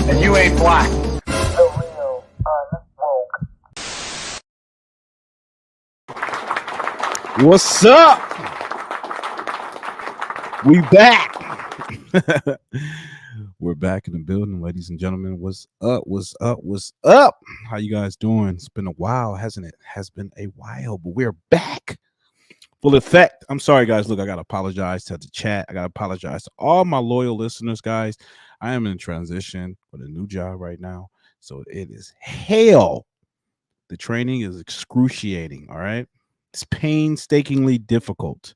and you ain't black. What's up? We back. We're back in the building, ladies and gentlemen. What's up? What's up? What's up? How you guys doing? It's been a while, hasn't it? Has been a while, but we're back. Full effect. I'm sorry, guys. Look, I gotta apologize to the chat. I gotta apologize to all my loyal listeners, guys. I am in transition with a new job right now, so it is hell. The training is excruciating. All right, it's painstakingly difficult.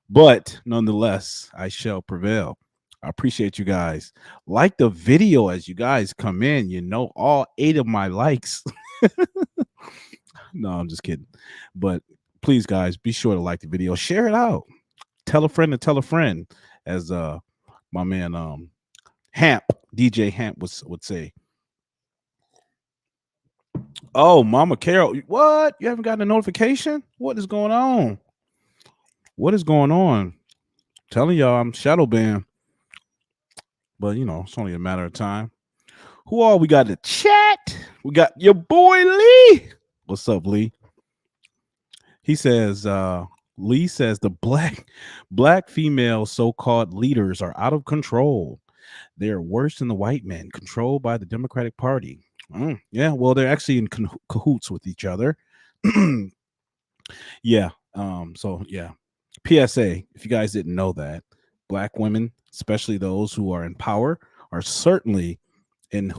But nonetheless, I shall prevail. I appreciate you guys. Like the video as you guys come in. You know, all 8 of my likes. No, I'm just kidding. But please, guys, be sure to like the video. Share it out. Tell a friend to tell a friend, as my man Hamp, DJ Hamp would say. Oh, Mama Carol, what? You haven't gotten a notification? What is going on? What is going on? Telling y'all I'm shadow banned. But you know, it's only a matter of time. Who all we got to chat? We got your boy Lee. What's up, Lee? He says, Lee says the black female so-called leaders are out of control. They're worse than the white men, controlled by the Democratic Party. Yeah, well, they're actually in cahoots with each other. Yeah. So yeah. PSA, if you guys didn't know that, black women, especially those who are in power, are certainly in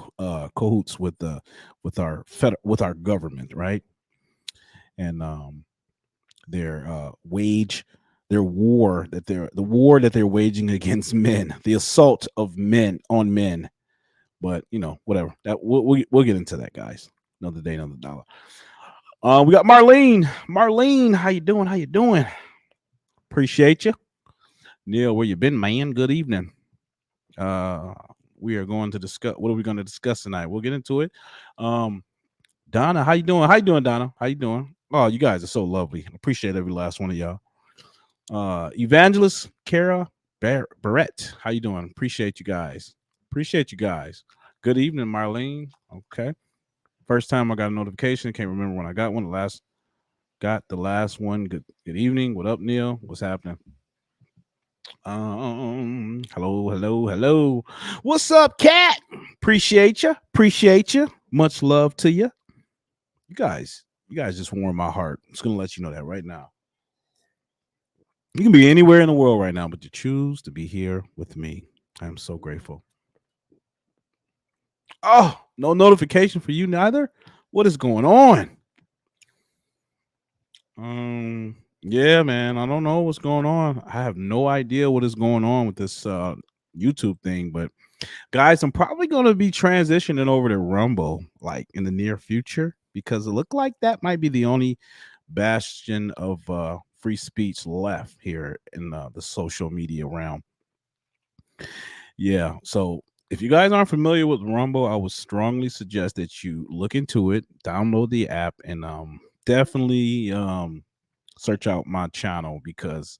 cahoots with our government, right? And their war that they're waging against men, the assault of men on men. But you know, whatever. That we'll get into that, guys. Another day, another dollar. We got Marlene. Marlene, how you doing? How you doing? Appreciate you. Neil, where you been, man? Good evening. We are going to discuss. What are we going to discuss tonight? We'll get into it. Donna, how you doing? How you doing, Donna? How you doing? Oh, you guys are so lovely. Appreciate every last one of y'all. Evangelist Kara Barrett, how you doing? Appreciate you guys. Appreciate you guys. Good evening, Marlene. Okay. First time I got a notification. Can't remember when I got one. Got the last one. Good evening. What up, Neil? What's happening? Hello. What's up, Cat? Appreciate you. Appreciate you. Much love to you. You guys just warm my heart. I'm just gonna let you know that right now. You can be anywhere in the world right now, but you choose to be here with me. I am so grateful. Oh, no notification for you neither? What is going on? Yeah, man. I don't know what's going on. I have no idea what is going on with this YouTube thing, but guys, I'm probably going to be transitioning over to Rumble like in the near future because it looked like that might be the only bastion of free speech left here in the social media realm. Yeah, so if you guys aren't familiar with Rumble, I would strongly suggest that you look into it, download the app, and definitely search out my channel because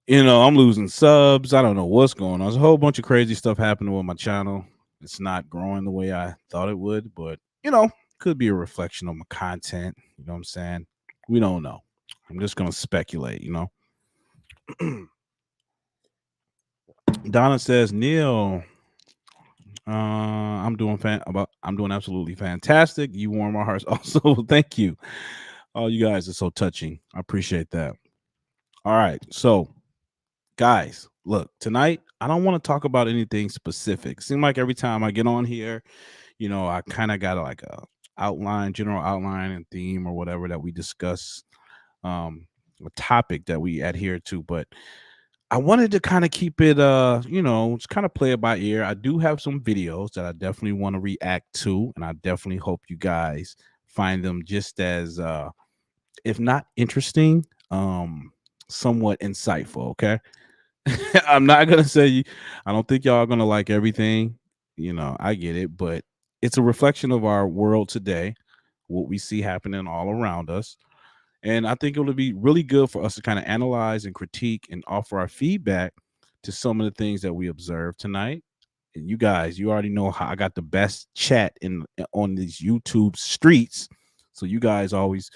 you know I'm losing subs. I don't know what's going on. There's a whole bunch of crazy stuff happening with my channel. It's not growing the way I thought it would, but you know, could be a reflection of my content. You know what I'm saying? We don't know. I'm just gonna speculate, you know. Donna says, Neil, I'm doing absolutely fantastic. You warm our hearts. Also, thank you. Oh, you guys are so touching. I appreciate that. All right, so guys, look, tonight I don't want to talk about anything specific. Seems like every time I get on here, you know, I kind of got like a general outline and theme or whatever that we discuss, a topic that we adhere to, but I wanted to kind of keep it, you know, just kind of play it by ear. I do have some videos that I definitely want to react to, and I definitely hope you guys find them just as, if not interesting, somewhat insightful. Okay, I'm not gonna say I don't think y'all are gonna like everything. You know, I get it, but it's a reflection of our world today, what we see happening all around us. And I think it would be really good for us to kind of analyze and critique and offer our feedback to some of the things that we observed tonight. And you guys, you already know how I got the best chat in on these YouTube streets. So you guys always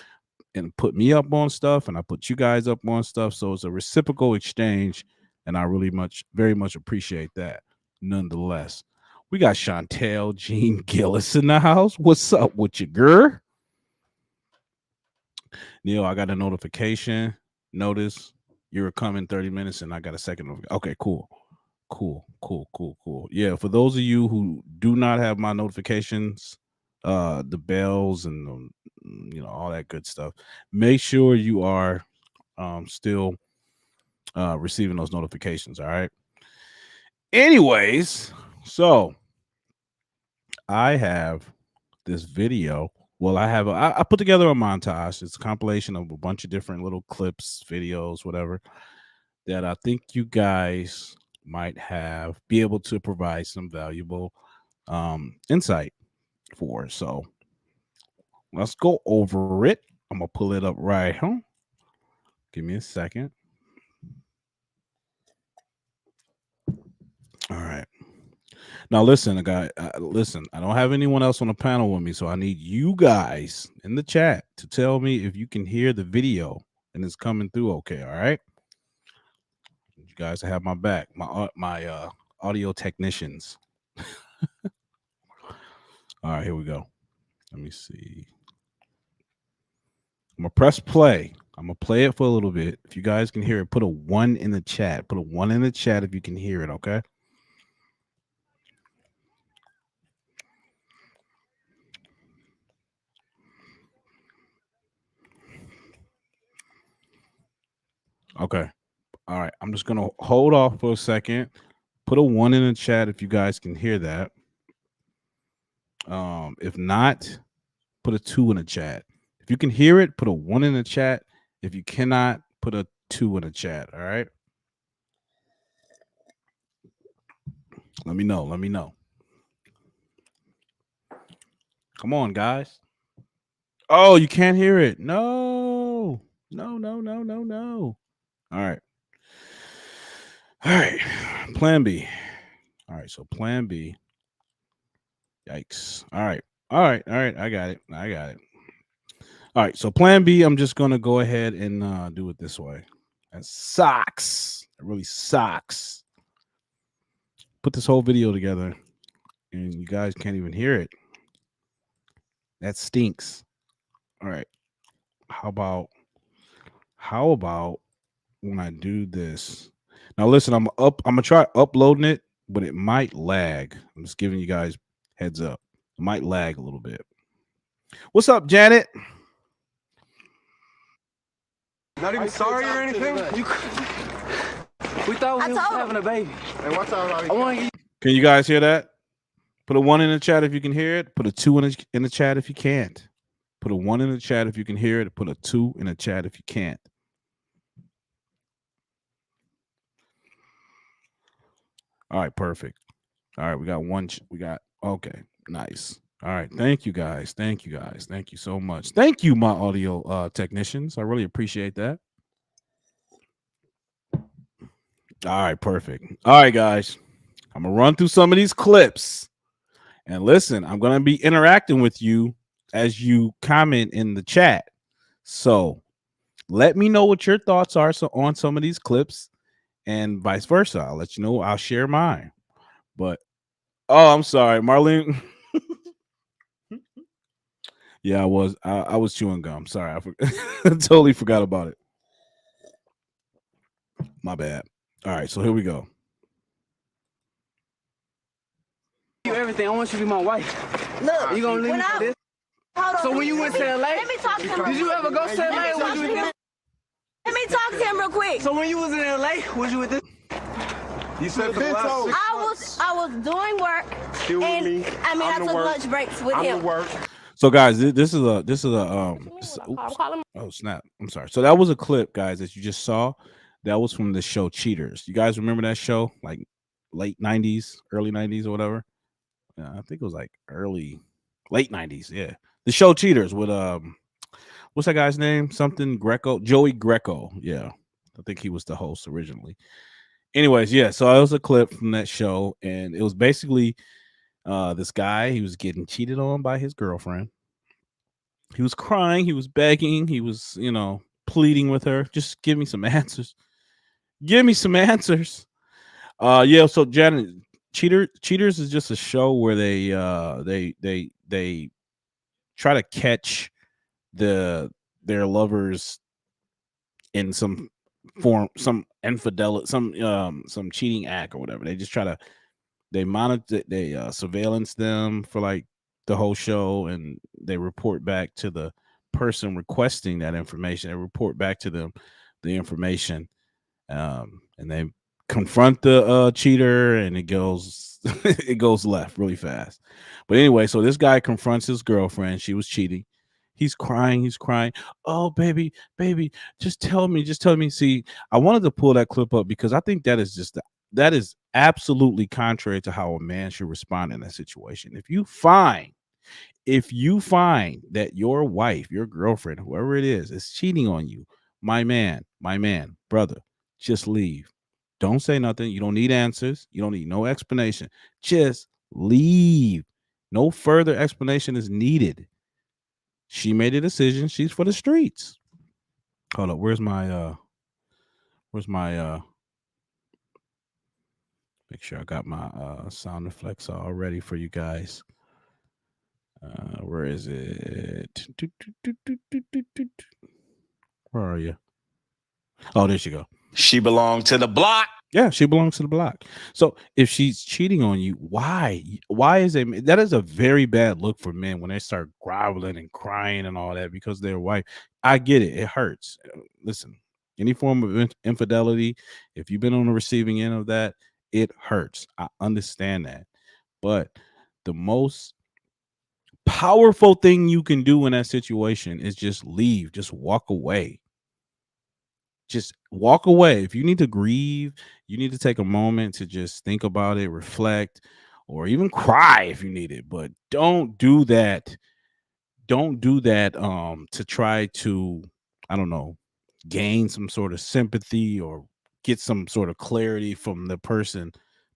and put me up on stuff, and I put you guys up on stuff. So it's a reciprocal exchange, and I really very much appreciate that. Nonetheless, we got Chantel Jean Gillis in the house. What's up with you, girl? Neil, I got a notification. Notice you were coming 30 minutes, and I got a second. Okay, cool. Cool. Yeah, for those of you who do not have my notifications, the bells and all that good stuff, make sure you are still receiving those notifications. All right. Anyways, so I have this video. Well, I put together a montage. It's a compilation of a bunch of different little clips, videos, whatever, that I think you guys might be able to provide some valuable insight for. So let's go over it. I'm gonna pull it up right. Give me a second. All right. Now listen, guy. Listen, I don't have anyone else on the panel with me, so I need you guys in the chat to tell me if you can hear the video and it's coming through okay. All right. You guys have my back. My audio technicians. All right, here we go. Let me see. I'm gonna press play. I'm gonna play it for a little bit. If you guys can hear it, put a 1 in the chat. Put a 1 in the chat if you can hear it, okay? Okay. All right. I'm just gonna hold off for a second. Put a 1 in the chat if you guys can hear that. If not, put a 2 in the chat. If you can hear it, put a 1 in the chat. If you cannot, put a 2 in the chat. All right. Let me know. Let me know. Come on, guys. Oh, you can't hear it. No. No. All right. All right. Plan B. All right. So plan B. Yikes. All right. I got it. All right. So plan B, I'm just going to go ahead and do it this way. That sucks. It really sucks. Put this whole video together and you guys can't even hear it. That stinks. All right. How about when I do this? Now listen, I'm gonna try uploading it, but it might lag. I'm just giving you guys heads up. It might lag a little bit. What's up, Janet? Not even sorry or anything? We thought we was having a baby. And what's up? I want you. Can you guys hear that? Put a 1 in the chat if you can hear it. Put a 2 in the chat if you can't. Put a 1 in the chat if you can hear it. Put a 2 in the chat if you can't. All right, perfect. All right, we got one. Okay, nice. All right, thank you guys. Thank you so much. Thank you, my audio technicians. I really appreciate that. All right, perfect. All right, guys. I'm gonna run through some of these clips. And listen, I'm gonna be interacting with you as you comment in the chat. So let me know what your thoughts are on some of these clips, and vice versa. I'll let you know. I'll share mine. But I'm sorry, Marlene. Yeah, I was chewing gum. Sorry, I totally forgot about it. My bad. All right, so here we go. Everything. I want you to be my wife. Look, you gonna leave me for this? Hold on. So when you went to LA, let me talk to him. Did you ever go to LA? Or was you with this? Let me talk to him real quick. So when you was in LA, was you with this? You said for the last 6 months. I was doing work. Still with and me. I mean, I took lunch breaks with him. Work. So guys, this is a oops. Oh snap! I'm sorry. So that was a clip, guys, that you just saw. That was from the show Cheaters. You guys remember that show, like late '90s, early '90s, or whatever? Yeah, I think it was like late '90s. Yeah, the show Cheaters with what's that guy's name? Something Greco, Joey Greco. Yeah, I think he was the host originally. Anyways, yeah. So it was a clip from that show, and it was basically this guy. He was getting cheated on by his girlfriend. He was crying. He was begging. He was, pleading with her. Just give me some answers. Give me some answers. Yeah. So Janet, Cheaters is just a show where they try to catch their lovers in some form, some infidelity, some cheating act or whatever. They just try to they surveillance them for like the whole show, and they report back to the person requesting that information. They report back to them the information, and they confront the cheater, and it goes it goes left really fast. But anyway, so this guy confronts his girlfriend. She was cheating. He's crying. He's crying. Oh, baby, baby, just tell me, just tell me. See, I wanted to pull that clip up because I think that is absolutely contrary to how a man should respond in that situation. If you find that your wife, your girlfriend, whoever it is cheating on you, my man, brother, just leave. Don't say nothing. You don't need answers. You don't need no explanation. Just leave. No further explanation is needed. She made a decision. She's for the streets. Hold up. Where's my make sure I got my sound effects all ready for you guys. Where is it? Where are you? Oh, there she go. She belonged to the block. Yeah, she belongs to the block. So if she's cheating on you, why? Why is that is a very bad look for men when they start groveling and crying and all that because their wife. I get it. It hurts. Listen, any form of infidelity, if you've been on the receiving end of that, it hurts. I understand that. But the most powerful thing you can do in that situation is just leave, just walk away. Just walk away. If you need to grieve, you need to take a moment to just think about it, reflect, or even cry if you need it. But don't do that. Don't do that to try to, I don't know, gain some sort of sympathy or get some sort of clarity from the person.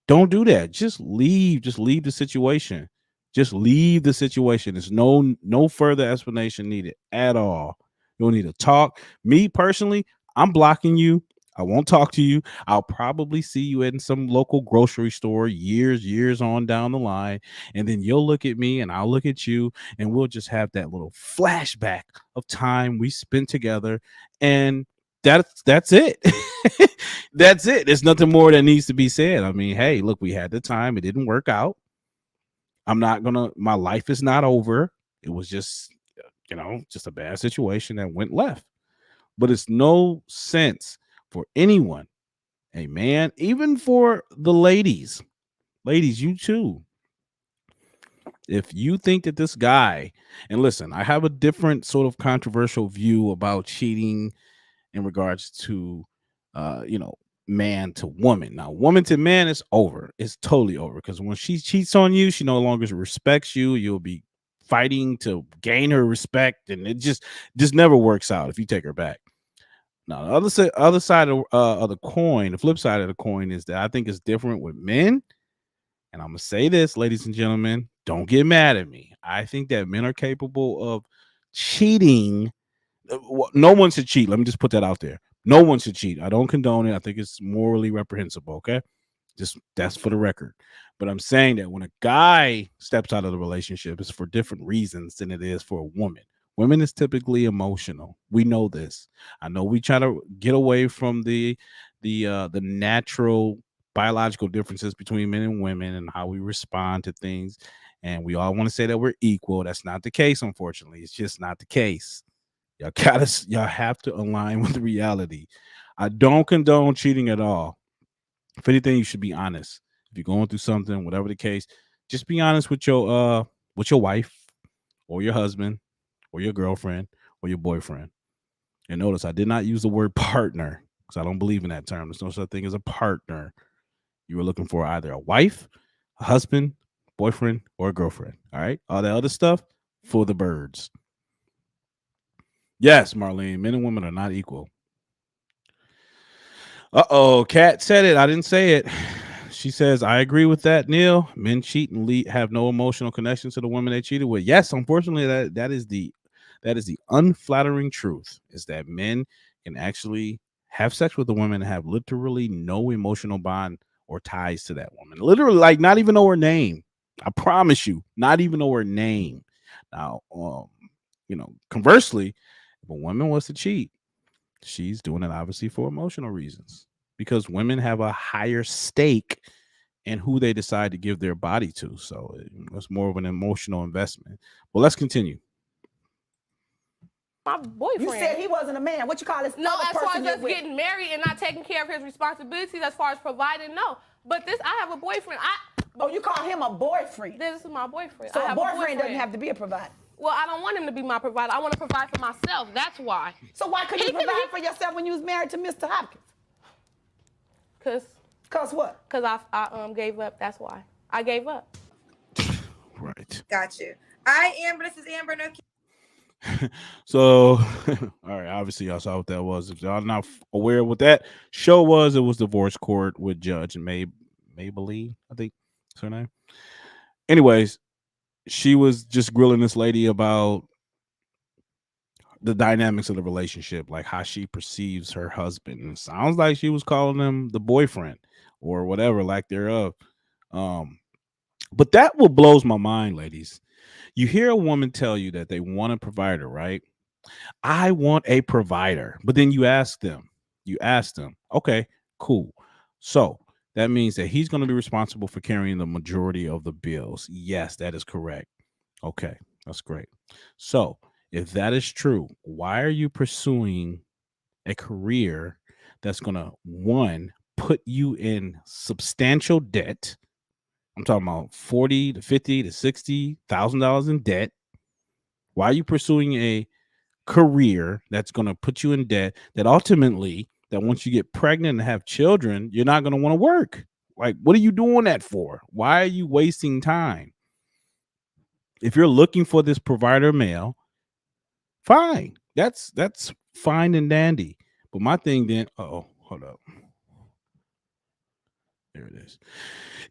Don't do that. Just leave. Just leave the situation. Just leave the situation. There's no further explanation needed at all. You don't need to talk. Me personally, I'm blocking you. I won't talk to you. I'll probably see you in some local grocery store years on down the line. And then you'll look at me and I'll look at you, and we'll just have that little flashback of time we spent together. And that's it. That's it. There's nothing more that needs to be said. I mean, hey, look, we had the time. It didn't work out. My life is not over. It was just, just a bad situation that went left. But it's no sense for anyone, a man, even for the ladies, you too. If you think that this guy, and listen, I have a different sort of controversial view about cheating in regards to, man to woman. Now, woman to man is over. It's totally over because when she cheats on you, she no longer respects you. You'll be fighting to gain her respect, and it just never works out if you take her back. Now, the other side of the coin, the flip side of the coin is that I think it's different with men. And I'm gonna say this, ladies and gentlemen, don't get mad at me. I think that men are capable of cheating. No one should cheat. Let me just put that out there. No one should cheat. I don't condone it. I think it's morally reprehensible. Okay. Just that's for the record. But I'm saying that when a guy steps out of the relationship, it's for different reasons than it is for a woman. Women is typically emotional. We know this. I know we try to get away from the natural biological differences between men and women and how we respond to things. And we all want to say that we're equal. That's not the case, unfortunately. It's just not the case. Y'all have to align with reality. I don't condone cheating at all. If anything, you should be honest. If you're going through something, whatever the case, just be honest with your wife or your husband or your girlfriend or your boyfriend. And notice I did not use the word partner because I don't believe in that term. There's no such thing as a partner. You were looking for either a wife, a husband, boyfriend, or a girlfriend. All right. All that other stuff for the birds. Yes, Marlene, men and women are not equal. Uh-oh, Kat said it. I didn't say it. She says, I agree with that, Neil. Men cheat and have no emotional connection to the women they cheated with. Yes, unfortunately, that is the unflattering truth, is that men can actually have sex with the women and have literally no emotional bond or ties to that woman. Literally, like, not even know her name. I promise you, not even know her name. Now, conversely, if a woman was to cheat, she's doing it obviously for emotional reasons, because women have a higher stake in who they decide to give their body to. So it's more of an emotional investment. But let's continue. My boyfriend. You said he wasn't a man. What you call this? No, as far as us getting married and not taking care of his responsibilities, as far as providing, no. But I have a boyfriend. You call him a boyfriend? This is my boyfriend. So a boyfriend doesn't have to be a provider. Well, I don't want him to be my provider. I want to provide for myself. That's why. So why couldn't you provide for yourself when you was married to Mr. Hopkins? Cause what? Cause I gave up. That's why I gave up. Right. Got you. I Amber. This is Amber. No. So, all right. Obviously, y'all saw what that was. If y'all not aware of what that show was, it was Divorce Court with Judge Maybelline, I think that's her name. Anyways, she was just grilling this lady about the dynamics of the relationship, like how she perceives her husband. And it sounds like she was calling him the boyfriend or whatever, lack thereof. But that what blows my mind, ladies. You hear a woman tell you that they want a provider, right? I want a provider. But then you ask them, okay, cool. So that means that he's going to be responsible for carrying the majority of the bills. Yes, that is correct. Okay, that's great. So if that is true, why are you pursuing a career that's going to, one, put you in substantial debt? I'm talking about $40,000 to $50,000 to $60,000 in debt. Why are you pursuing a career that's going to put you in debt that ultimately, that once you get pregnant and have children, you're not going to want to work? Like, what are you doing that for? Why are you wasting time? If you're looking for this provider male, fine. That's fine and dandy. But my thing then, hold up. There it is.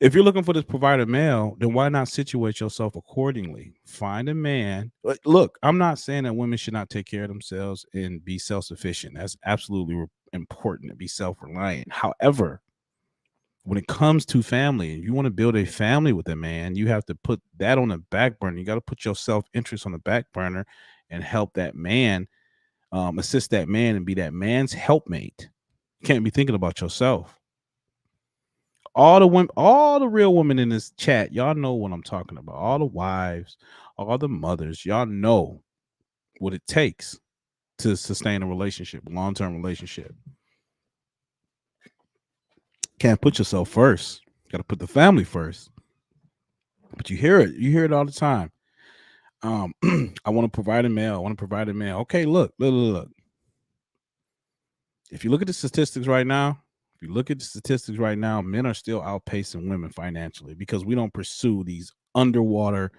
If you're looking for this provider male, then why not situate yourself accordingly? Find a man. Look, I'm not saying that women should not take care of themselves and be self-sufficient. That's absolutely important, to be self-reliant. However, when it comes to family, and you want to build a family with a man, you have to put that on the back burner. You got to put your self-interest on the back burner and help that man, assist that man and be that man's helpmate. You can't be thinking about yourself. All the women, all the real women in this chat, y'all know what I'm talking about. All the wives, all the mothers, y'all know what it takes to sustain a relationship, a long-term relationship. Can't put yourself first. Got to put the family first. But you hear it all the time. I want to provide a male. Okay, look. If you look at the statistics right now, men are still outpacing women financially because we don't pursue these underwater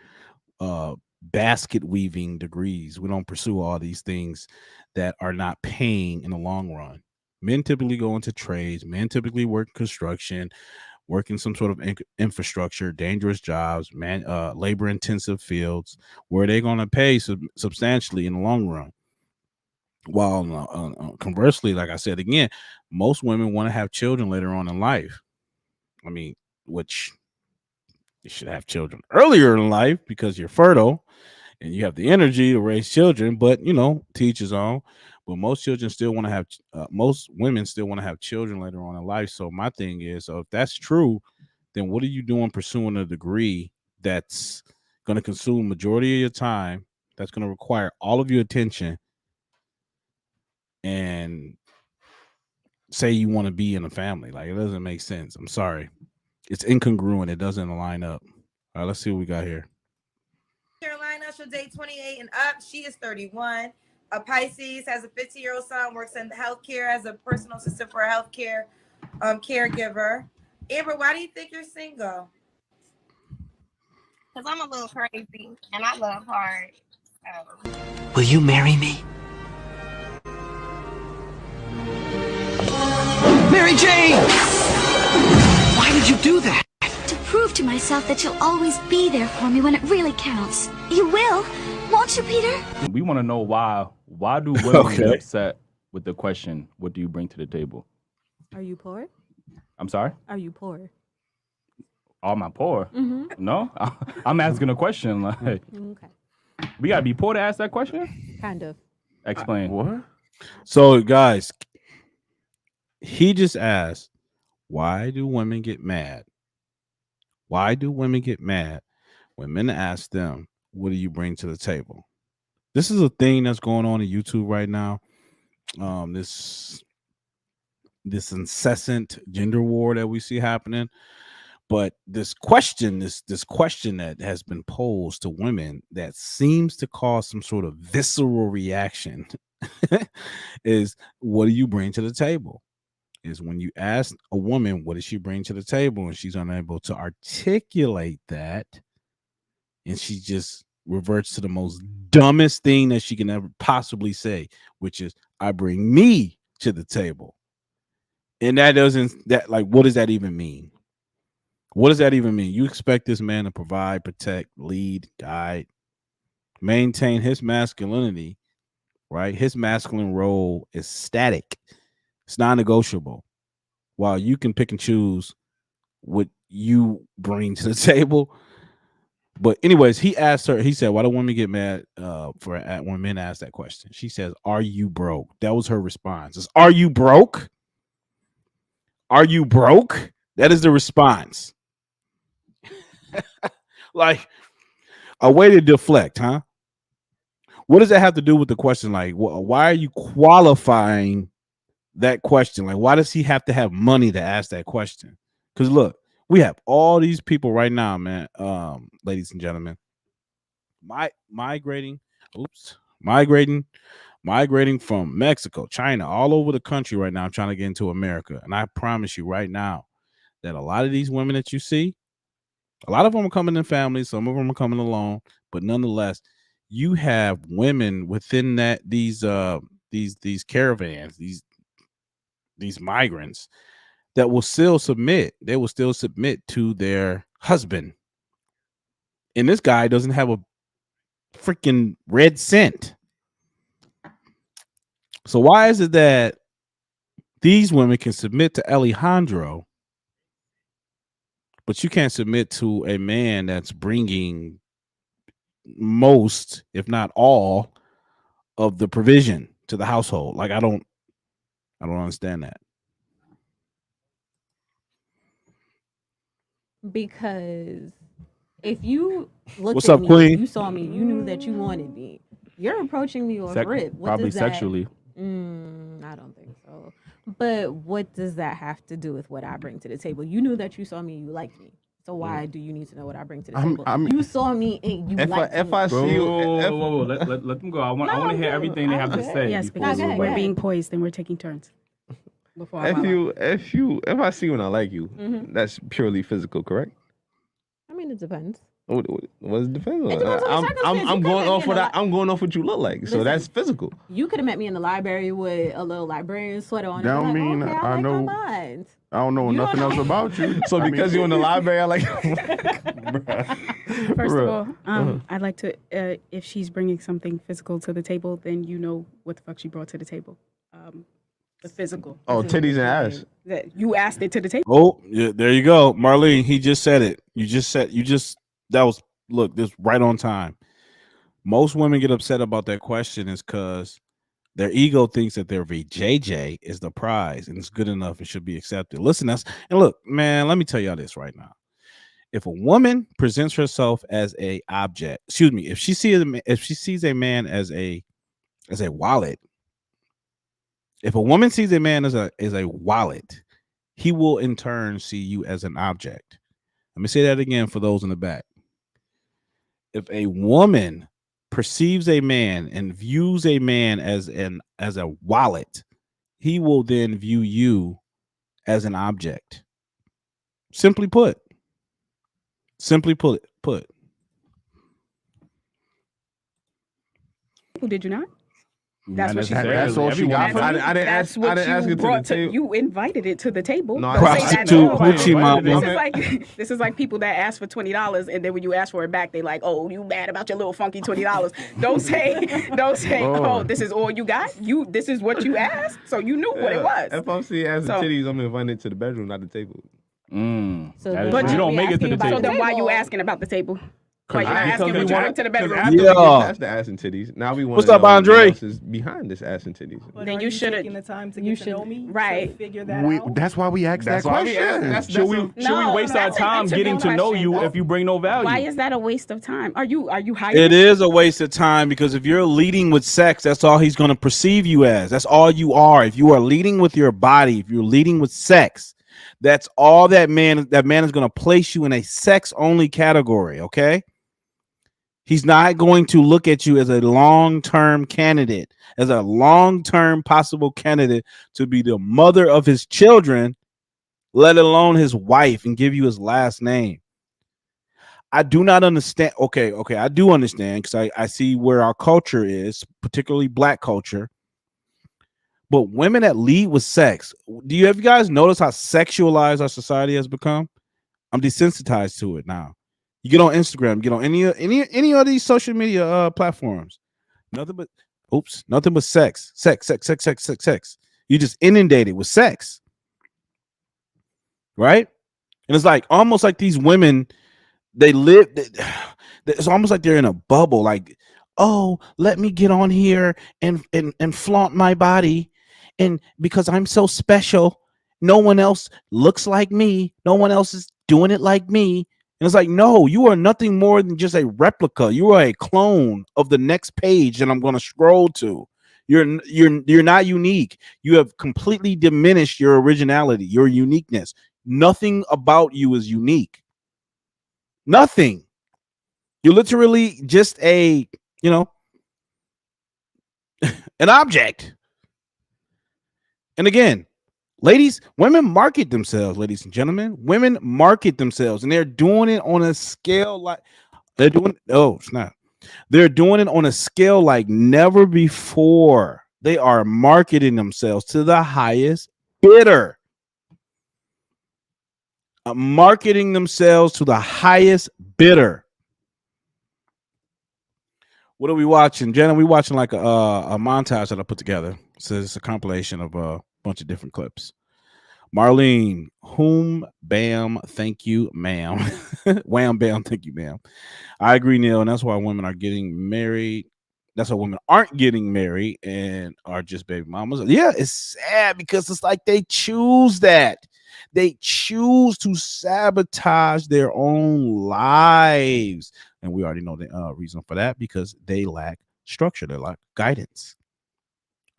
basket weaving degrees. We don't pursue all these things that are not paying in the long run. Men typically go into trades. Men typically work construction, work in some sort of infrastructure, dangerous jobs, labor intensive fields where they're going to pay substantially in the long run. While conversely, like I said again, most women want to have children later on in life. I mean, which you should have children earlier in life because you're fertile and you have the energy to raise children. But teach his own. But most women still want to have children later on in life. So my thing is, so if that's true, then what are you doing pursuing a degree that's going to consume majority of your time, that's going to require all of your attention, and say you want to be in a family? Like, it doesn't make sense. I'm sorry. It's incongruent. It doesn't line up. All right, let's see what we got here. Carolina, she'll date 28 and up. She is 31. A Pisces, has a 15-year-old son, works in healthcare as a personal assistant for a healthcare caregiver. Amber, why do you think you're single? Because I'm a little crazy and I love hard. Will you marry me? Marry Mary Jane! Why did you do that? To prove to myself that you'll always be there for me when it really counts. You will, won't you, Peter? We want to know why. Why do women Okay. get upset with the question, what do you bring to the table? Are you poor? I'm sorry? Are you poor? Am I poor? Mm-hmm. No? I'm asking a question. Like, Okay. we got to be poor to ask that question? Kind of. Explain. What? So, guys, he just asked, why do women get mad? Why do women get mad when men ask them, what do you bring to the table? This is a thing that's going on in YouTube right now. This incessant gender war that we see happening. But this question that has been posed to women that seems to cause some sort of visceral reaction is, what do you bring to the table? Is when you ask a woman, what does she bring to the table? And she's unable to articulate that. And she just reverts to the most dumbest thing that she can ever possibly say, which is, I bring me to the table. And what does that even mean? What does that even mean? You expect this man to provide, protect, lead, guide, maintain his masculinity, right? His masculine role is static. It's non-negotiable. While you can pick and choose what you bring to the table. But anyways, he asked her, he said, why do women get mad when men ask that question? She says, are you broke? That was her response. It's, are you broke? Are you broke? That is the response. Like a way to deflect, huh? What does that have to do with the question? Like, why are you qualifying that question? Like, why does he have to have money to ask that question? Because look, we have all these people right now, man, ladies and gentlemen, migrating from Mexico, China, all over the country right now, trying to get into America. And I promise you right now that a lot of these women that you see, a lot of them are coming in families, some of them are coming alone, but nonetheless, you have women within these caravans, these migrants that will still submit. They will still submit to their husband. And this guy doesn't have a freaking red cent. So why is it that these women can submit to Alejandro, but you can't submit to a man that's bringing most, if not all, of the provision to the household? Like, I don't understand that. Because if you looked What's at up, me, Queen? you saw me, you knew that you wanted me. You're approaching me off rip. What Probably does that, sexually. I don't think so. But what does that have to do with what I bring to the table? You knew that you saw me and you liked me. So why do you need to know what I bring to the table? You saw me and you liked me. If I see you, Whoa. Let them go. I want to hear everything they have to say. Yes, because we're being poised and we're taking turns. if I see you and I like you, that's purely physical, correct? I mean, it depends. What does it depend on? It depends on the circumstance. I'm going off I'm going off what you look like. So that's physical. You could have met me in the library with a little librarian sweater on. That don't mean okay, I like know. her mind. I don't know nothing else about you. So because you're in the library, I like. First of all, I'd like to, if she's bringing something physical to the table, then you know what the fuck she brought to the table. The physical. Oh, titties and ass. That you asked it to the table. Oh, yeah, there you go, Marlene. He just said it. Look, this right on time. Most women get upset about that question is because their ego thinks that their VJJ is the prize and it's good enough and should be accepted. Listen, and look, man, let me tell y'all this right now. If a woman presents herself as a object, if she sees a man as a wallet, if a woman sees a man as a wallet, he will in turn see you as an object. Let me say that again for those in the back. If a woman perceives a man and views a man as a wallet, he will then view you as an object. Simply put. Who did you not? That's what she That's all she got. That's, I didn't that's ask. what I didn't ask you it to brought the table. You invited it to the table. No, Don't say that prostitute, no. hoochie mama. This is like people that ask for $20 and then when you ask for it back, they like, oh, you mad about your little funky $20. Don't say, oh, this is all you got. This is what you asked, so you knew what it was. If I'm seeing ass and titties, I'm invited to the bedroom, not the table. But you don't make it to the table. So then why you asking about the table? Why you not asking Because what you bring to the bedroom? After we get past the ass and titties, now we want What's to up, know Andre? what else is behind this ass and titties. But then are you should have taking the time to get to know me, right? To figure that out. That's why we asked that question. Should we waste our time getting to know you if you bring no value? Why is that a waste of time? Are you hired? It is a waste of time because if you're leading with sex, that's all he's going to perceive you as. That's all you are. If you are leading with your body, if you're leading with sex, that's all that man is going to place you in a sex only category. Okay. He's not going to look at you as a long-term candidate, as a long-term possible candidate to be the mother of his children, let alone his wife, and give you his last name. I do not understand. Okay. I do understand because I see where our culture is, particularly black culture. But women that lead with sex, have you guys notice how sexualized our society has become? I'm desensitized to it now. You get on Instagram, get on any of these social media platforms. Nothing but sex. You just inundated with sex. Right? And it's like almost like these women, it's almost like they're in a bubble, like, oh, let me get on here and flaunt my body. And because I'm so special, no one else looks like me. No one else is doing it like me. And it's like, no, you are nothing more than just a replica. You are a clone of the next page that I'm going to scroll to. You're not unique. You have completely diminished your originality, your uniqueness. Nothing about you is unique. Nothing. You're literally just an object. And again, women market themselves, ladies and gentlemen. Women market themselves, and they're doing it on a scale like they're doing. Oh, it's not. They're doing it on a scale like never before. They are marketing themselves to the highest bidder. Marketing themselves to the highest bidder. What are we watching, Jenna? We watching like a montage that I put together. So it's a compilation of a bunch of different clips. Marlene, whom, bam, thank you, ma'am. Wham, bam, thank you, ma'am. I agree, Neil, and that's why women are getting married. That's why women aren't getting married and are just baby mamas. Yeah, it's sad because it's like they choose that. They choose to sabotage their own lives. And we already know the reason for that, because they lack structure. They lack guidance.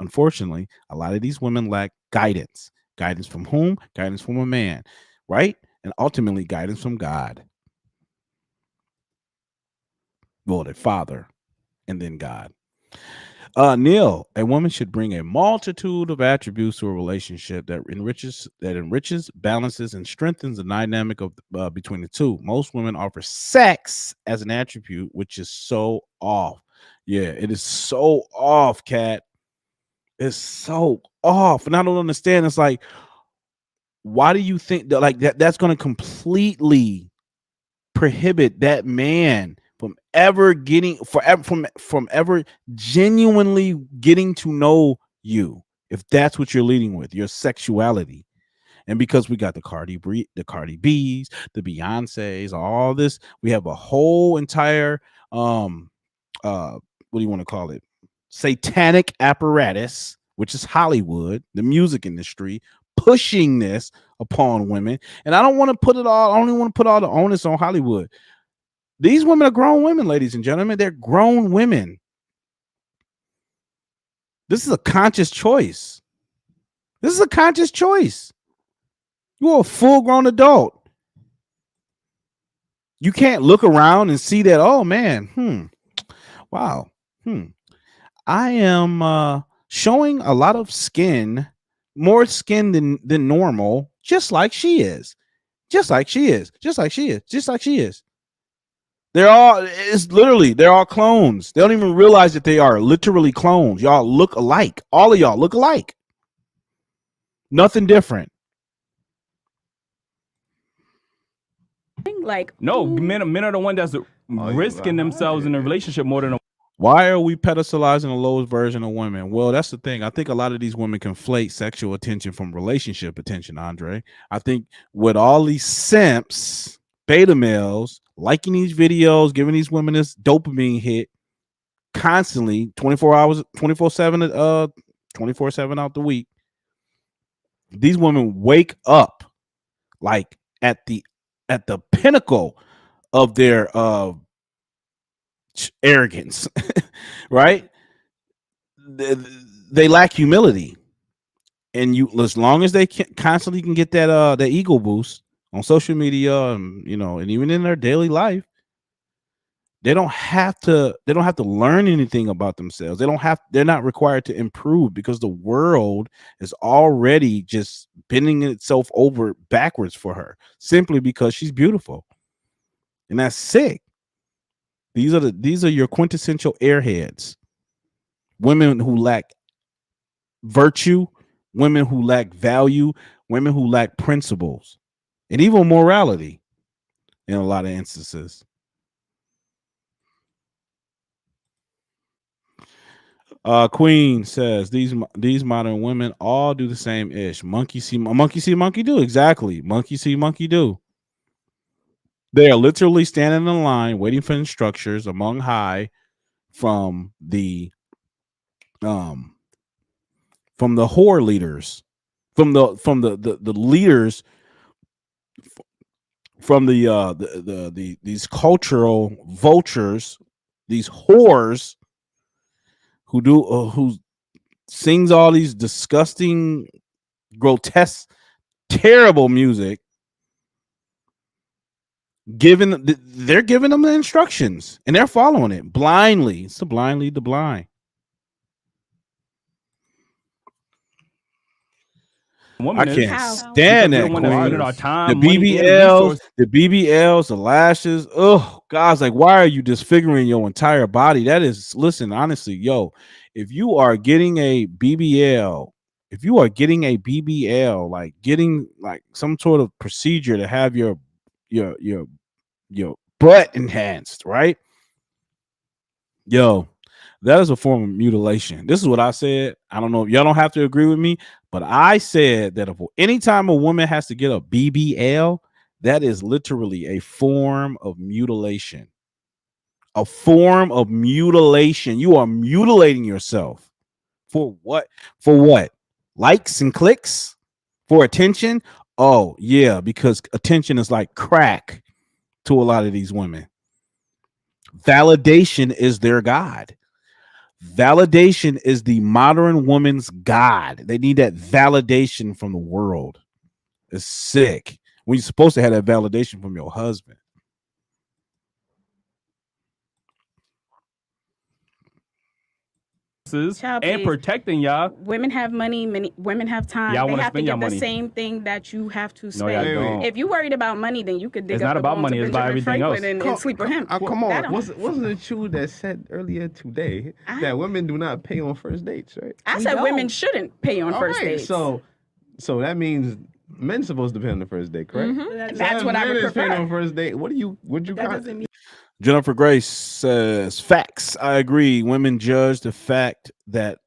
Unfortunately, a lot of these women lack guidance. Guidance from whom? Guidance from a man, right? And ultimately guidance from God. Well, their father and then God. Neil, a woman should bring a multitude of attributes to a relationship that enriches, balances, and strengthens the dynamic of between the two. Most women offer sex as an attribute, which is so off. Yeah, it is so off, Kat. It's so off. And I don't understand. It's like, why do you think that that's going to completely prohibit that man from ever getting from ever genuinely getting to know you, if that's what you're leading with, your sexuality? And because we got the Cardi B's, the Beyoncés, all this, we have a whole entire what do you want to call it? Satanic apparatus, which is Hollywood, the music industry, pushing this upon women. And I don't want to put it all, I only want to put all the onus on Hollywood. These women are grown women, ladies and gentlemen. They're grown women. This is a conscious choice. This is a conscious choice. You're a full-grown adult. You can't look around and see that, oh man, wow, I am showing a lot of skin, more skin than normal, just like she is. Just like she is. Just like she is. Just like she is. They're all clones. They don't even realize that they are literally clones. Y'all look alike. All of y'all look alike. Nothing different. Like no, men are the one that's risking themselves in a relationship more than a. Why are we pedestalizing the lowest version of women? Well, that's the thing. I think a lot of these women conflate sexual attention from relationship attention, Andre. I think with all these simps, beta males, liking these videos, giving these women this dopamine hit constantly, 24 hours, 24/7, 24/7 out the week, these women wake up like at the pinnacle of their arrogance, right? They lack humility, and as long as they constantly can get that ego boost on social media, and and even in their daily life, they don't have to learn anything about themselves. They're not required to improve, because the world is already just bending itself over backwards for her, simply because she's beautiful. And that's sick. These are your quintessential airheads. Women who lack virtue, women who lack value, women who lack principles, and even morality in a lot of instances. Queen says these modern women all do the same ish. Monkey see monkey do. Exactly. Monkey see monkey do. They are literally standing in line waiting for instructions among high from the whore leaders, from the leaders, from these cultural vultures, these whores who sings all these disgusting, grotesque, terrible music. They're giving them the instructions, and they're following it blindly. It's the blind lead the blind. I can't stand that. The BBLs, the lashes. Oh, guys, like, why are you disfiguring your entire body? That is, listen, honestly, yo, if you are getting a BBL, like getting like some sort of procedure to have your butt enhanced, right? Yo, that is a form of mutilation. This is what I said. I don't know if y'all don't have to agree with me, but I said that if anytime a woman has to get a BBL, that is literally a form of mutilation. A form of mutilation. You are mutilating yourself. For what? For what? Likes and clicks? For attention? Oh, yeah, because attention is like crack to a lot of these women. Validation is their god. Validation is the modern woman's god. They need that validation from the world. It's sick. When you're supposed to have that validation from your husband. And protecting y'all. Women have money, women have time. Y'all they wanna have to spend get your the money. same thing that you have to No, spend. y'all don't. If you worried about money, then you could dig It's up not the about bones money, of it's about Benjamin everything Franklin else. and sleep with him. Come That on, don't- wasn't it you that said earlier today that women do not pay on first dates, right? I said women shouldn't pay on first dates. So that means men's supposed to pay on the first date, correct? Mhm. That's what I would men is paying prefer. on first date. Would you Jennifer Grace says facts. I agree. Women judge the fact that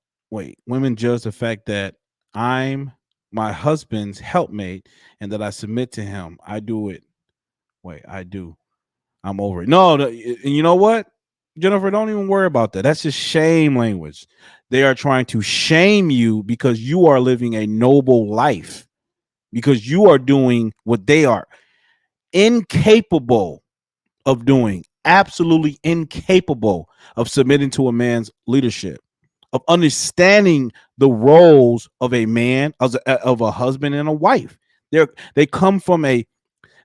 I'm my husband's helpmate and that I submit to him. I do it. I do. I'm over it. No, and you know what, Jennifer, don't even worry about that. That's just shame language. They are trying to shame you because you are living a noble life, because you are doing what they are incapable of doing, absolutely incapable of submitting to a man's leadership, of understanding the roles of a man, of a husband and a wife. They come from a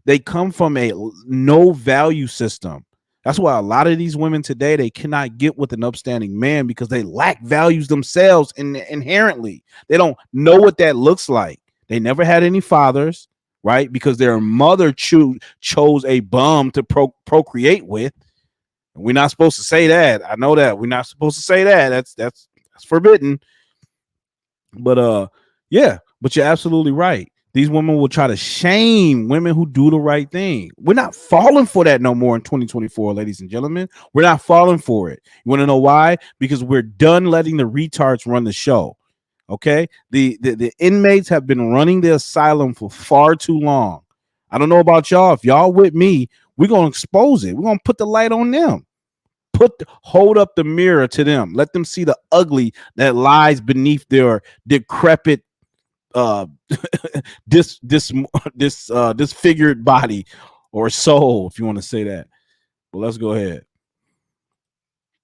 no value system. That's why a lot of these women today, they cannot get with an upstanding man because they lack values themselves inherently. They don't know what that looks like. They never had any fathers, right? Because their mother chose a bum to procreate with. We're not supposed to say that. I know that. We're not supposed to say that. That's forbidden. But yeah, but you're absolutely right. These women will try to shame women who do the right thing. We're not falling for that no more in 2024, ladies and gentlemen. We're not falling for it. You want to know why? Because we're done letting the retards run the show. Okay, the inmates have been running the asylum for far too long. I don't know about y'all. If y'all with me, we're gonna expose it. We're gonna put the light on them. Hold up the mirror to them. Let them see the ugly that lies beneath their decrepit, disfigured body or soul, if you want to say that. But let's go ahead.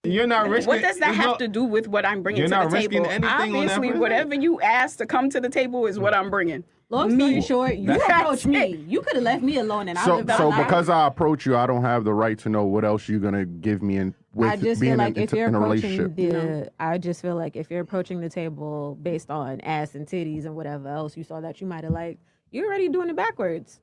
You're not risking. What does that have to do with what I'm bringing to the table? Obviously, whatever you asked to come to the table is what I'm bringing. Long story short, you approached me. You could have left me alone, and so because I approach you, I don't have the right to know what else you're gonna give me in with I just being feel like if you're in a approaching relationship. I just feel like if you're approaching the table based on ass and titties and whatever else you saw that you might have liked, you're already doing it backwards.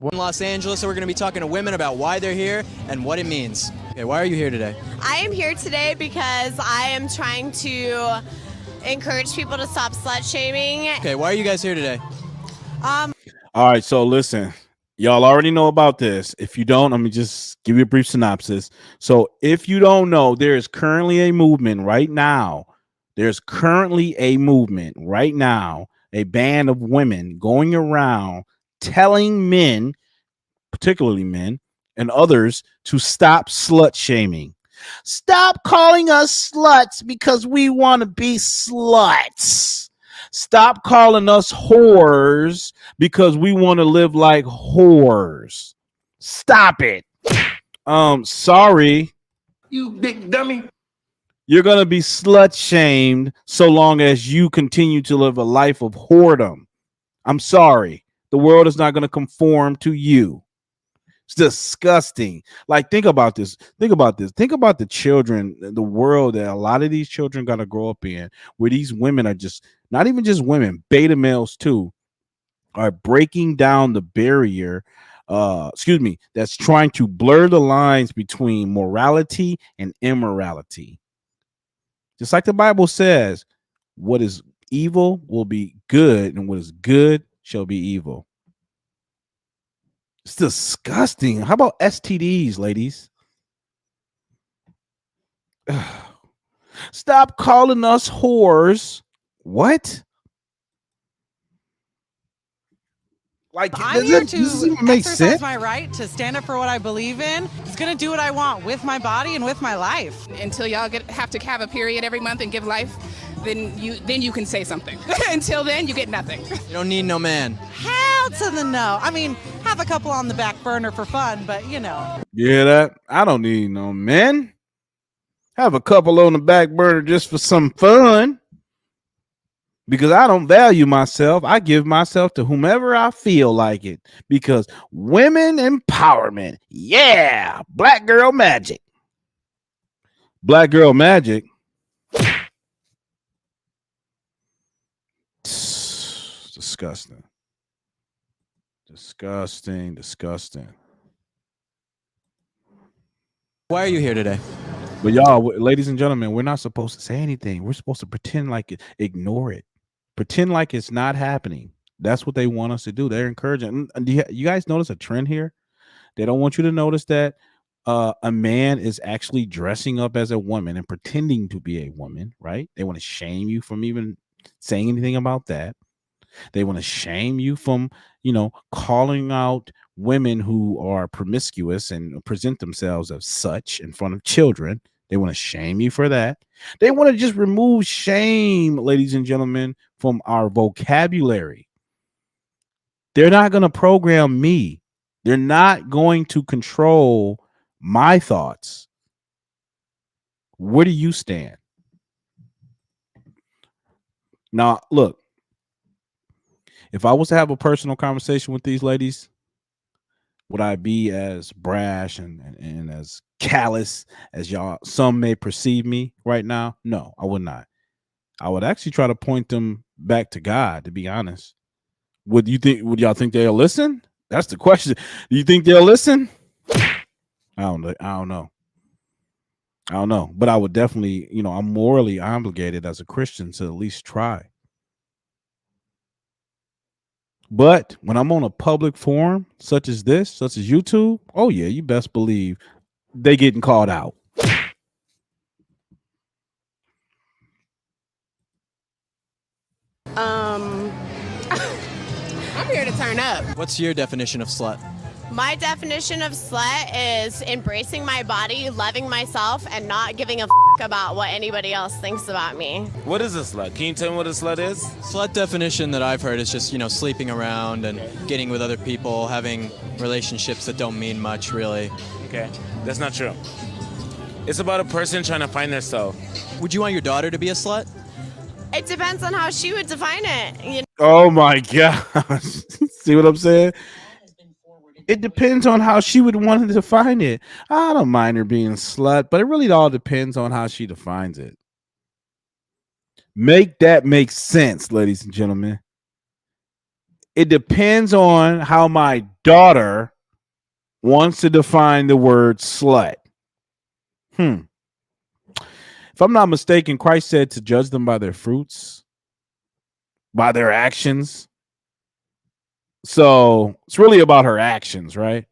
In Los Angeles, so we're going to be talking to women about why they're here and what it means. Okay, why are you here today? I am here today because I am trying to encourage people to stop slut shaming. Okay, why are you guys here today? All right, so listen, y'all already know about this. If you don't, let me just give you a brief synopsis. So if you don't know, there is currently a movement right now. There's currently a movement right now, a band of women going around telling men, particularly men and others, to stop slut shaming. Stop calling us sluts because we want to be sluts. Stop calling us whores because we want to live like whores. Stop it. Sorry. You big dummy. You're going to be slut shamed so long as you continue to live a life of whoredom. I'm sorry. The world is not going to conform to you. It's disgusting. Like, think about this. Think about this. Think about the children, the world that a lot of these children got to grow up in, where these women are just, not even just women, beta males too, are breaking down the barrier, that's trying to blur the lines between morality and immorality. Just like the Bible says, what is evil will be good, and what is good shall be evil. It's disgusting. How about STDs, ladies? Stop calling us whores. What? Like, I'm here to exercise my right to stand up for what I believe in. It's going to do what I want with my body and with my life. Until y'all have to have a period every month and give life, then you can say something. Until then, you get nothing. You don't need no man. Hell to the no. I mean, have a couple on the back burner for fun, but you know. You hear that? I don't need no men. Have a couple on the back burner just for some fun. Because I don't value myself. I give myself to whomever I feel like it. Because women empowerment. Yeah. Black girl magic. Black girl magic. Disgusting. Disgusting. Why are you here today? But y'all, ladies and gentlemen, we're not supposed to say anything. We're supposed to pretend like it, ignore it. Pretend like it's not happening. That's what they want us to do. They're encouraging. And you guys notice a trend here? They don't want you to notice that a man is actually dressing up as a woman and pretending to be a woman, right? They want to shame you from even saying anything about that. They want to shame you from, calling out women who are promiscuous and present themselves as such in front of children. They want to shame you for that. They want to just remove shame, ladies and gentlemen, from our vocabulary. They're not going to program me. They're not going to control my thoughts. Where do you stand? Now, look, if I was to have a personal conversation with these ladies, would I be as brash and as callous as y'all some may perceive me right now? No, I would not. I would actually try to point them back to God, to be honest. Would y'all think they'll listen? That's the question. Do you think they'll listen? I don't know. I don't know, but I would definitely, I'm morally obligated as a Christian to at least try. But when I'm on a public forum such as this, such as YouTube, oh yeah, you best believe they getting called out. I'm here to turn up. What's your definition of slut? My definition of slut is embracing my body, loving myself, and not giving a about what anybody else thinks about me. What is a slut? Can you tell me what a slut is? Slut definition that I've heard is just, sleeping around and getting with other people, having relationships that don't mean much, really. Okay, that's not true. It's about a person trying to find themselves. Would you want your daughter to be a slut? It depends on how she would define it. Oh my gosh. See what I'm saying? It depends on how she would want to define it. I don't mind her being slut, but it really all depends on how she defines it. Make that make sense, ladies and gentlemen. It depends on how my daughter wants to define the word slut. If I'm not mistaken, Christ said to judge them by their fruits, by their actions. So it's really about her actions, right?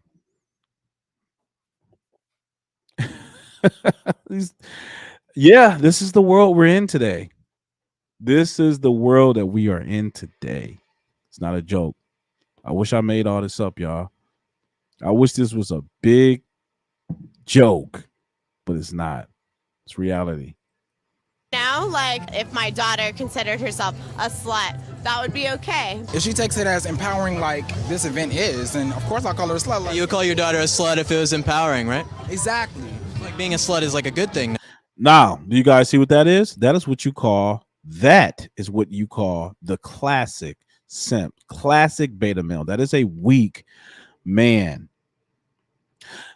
Yeah, this is the world we're in today. This is the world that we are in today. It's not a joke. I wish I made all this up, y'all. I wish this was a big joke, but it's not. It's reality. Now, if my daughter considered herself a slut, that would be okay. If she takes it as empowering like this event is, then of course I'll call her a slut. You would call your daughter a slut if it was empowering, right? Exactly. Like being a slut is like a good thing. Now, do you guys see what that is? That is what you call the classic simp, classic beta male. That is a weak man.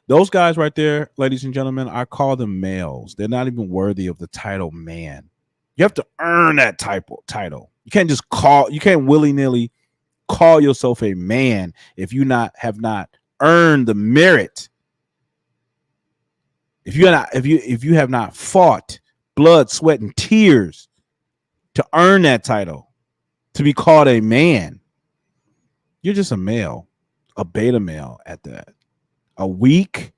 Those guys right there, ladies and gentlemen, I call them males. They're not even worthy of the title man. You have to earn that title. You can't just you can't willy-nilly call yourself a man if you have not earned the merit. If you have not fought blood, sweat, and tears to earn that title, to be called a man, you're just a male, a beta male at that. A weak,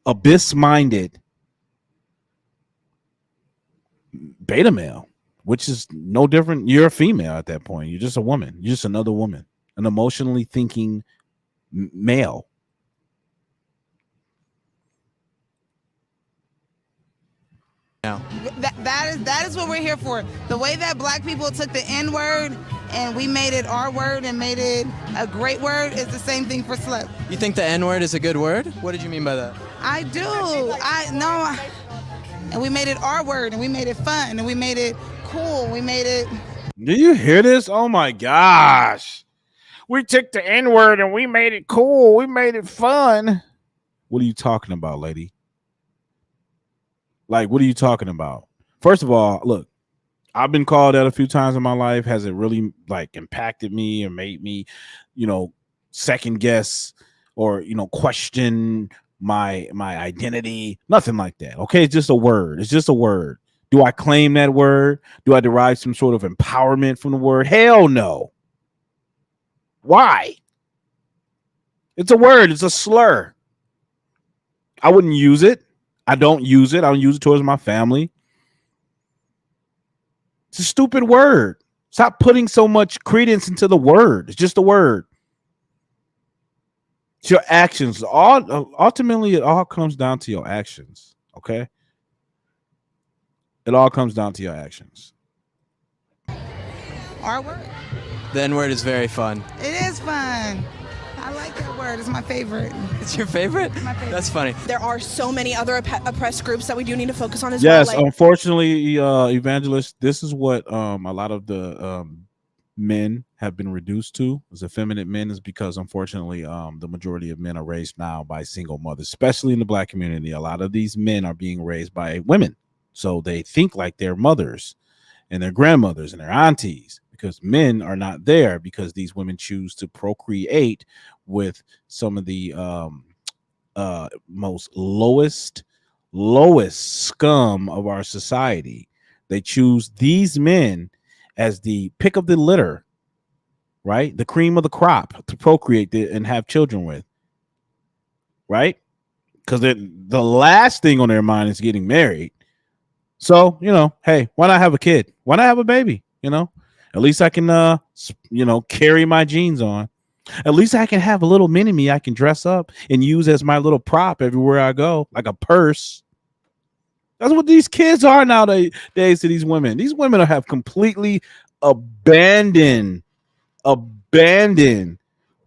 abyss-minded beta male, which is no different. You're a female at that point. You're just a woman. You're just another woman, an emotionally thinking male. Now, that is what we're here for. The way that black people took the N word and we made it our word and made it a great word is the same thing for slut. You think the N word is a good word? What did you mean by that? I do. I know. And we made it our word and we made it fun and we made it cool. We made it. Do you hear this? Oh my gosh. We took the N word and we made it cool. We made it fun. What are you talking about, lady? Like, what are you talking about? First of all, look, I've been called that a few times in my life. Has it really impacted me or made me, second guess or, question my identity? Nothing like that. Okay. It's just a word. It's just a word. Do I claim that word? Do I derive some sort of empowerment from the word? Hell no. Why? It's a word. It's a slur. I wouldn't use it. I don't use it. I don't use it towards my family. It's a stupid word. Stop putting so much credence into the word. It's just a word. It's your actions. Ultimately, it all comes down to your actions. Okay? It all comes down to your actions. Our word. The N word is very fun. It is fun. I like that word. It's my favorite. It's your favorite? My favorite. That's funny. There are so many other oppressed groups that we do need to focus on as well. Yes, like, unfortunately, Evangelist, this is what a lot of the men have been reduced to as effeminate men, is because unfortunately the majority of men are raised now by single mothers, especially in the black community. A lot of these men are being raised by women, so they think like their mothers and their grandmothers and their aunties, because men are not there, because these women choose to procreate with some of the most lowest scum of our society. They choose these men as the pick of the litter, right? The cream of the crop to procreate and have children with, right? Because the last thing on their mind is getting married. So, hey, why not have a kid? Why not have a baby? At least I can, carry my genes on. At least I can have a little mini me I can dress up and use as my little prop everywhere I go, like a purse. That's what these kids are nowadays to these women. These women have completely abandoned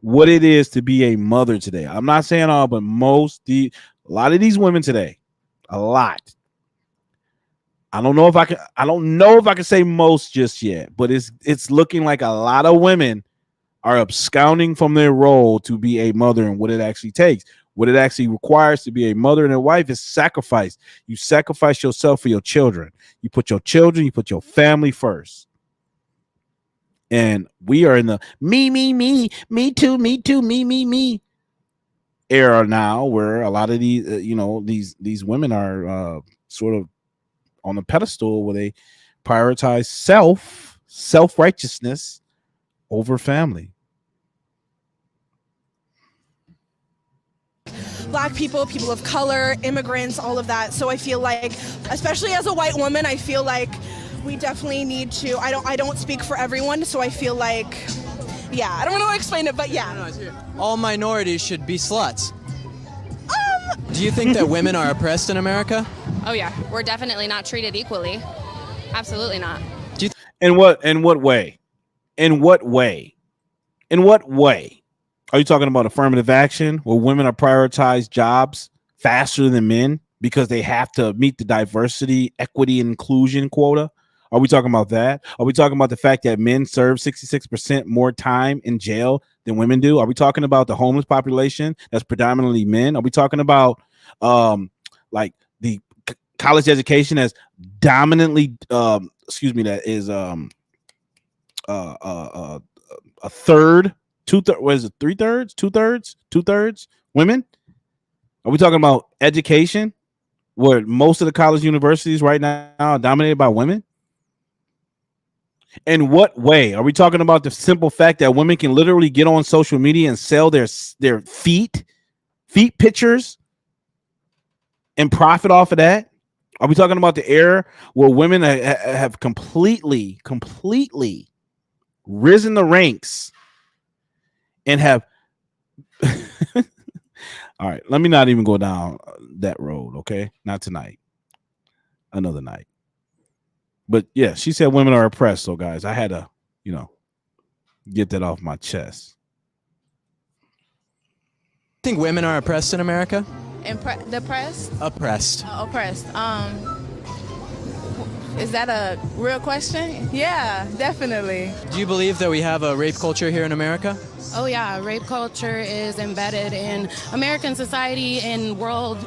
what it is to be a mother today. I'm not saying all, but a lot of these women today, a lot. I don't know if I can say most just yet, but it's looking like a lot of women are absconding from their role to be a mother and what it actually takes. What it actually requires to be a mother and a wife is sacrifice. You sacrifice yourself for your children. You put your children, you put your family first. And we are in the me too, me era now, where a lot of these these women are sort of on the pedestal where they prioritize self-righteousness over family. Black people, people of color, immigrants, all of that. So I feel like, especially as a white woman, I feel like we definitely need to, I don't speak for everyone, so I feel like, yeah, I don't know how to explain it, but yeah. All minorities should be sluts. Do you think that women are oppressed in America? Oh yeah, we're definitely not treated equally. Absolutely not. In what way? In what way? Are you talking about affirmative action where women are prioritized jobs faster than men because they have to meet the diversity, equity, and inclusion quota? Are we talking about that? Are we talking about the fact that men serve 66% more time in jail than women do? Are we talking about the homeless population that's predominantly men? Are we talking about like the college education as dominantly that is a third, two-thirds, what is it, 3/3, 2/3 women? Are we talking about education where most of the college universities right now are dominated by women? In what way? Are we talking about the simple fact that women can literally get on social media and sell their feet pictures and profit off of that? Are we talking about the era where women have completely risen the ranks and have all right, let me not even go down that road, okay? Not tonight. Another night. But yeah, she said women are oppressed, so guys, I had to, get that off my chest. Think women are oppressed in America? Depressed? Oppressed. Oppressed. Is that a real question? Yeah, definitely. Do you believe that we have a rape culture here in America? Oh yeah, rape culture is embedded in American society, in world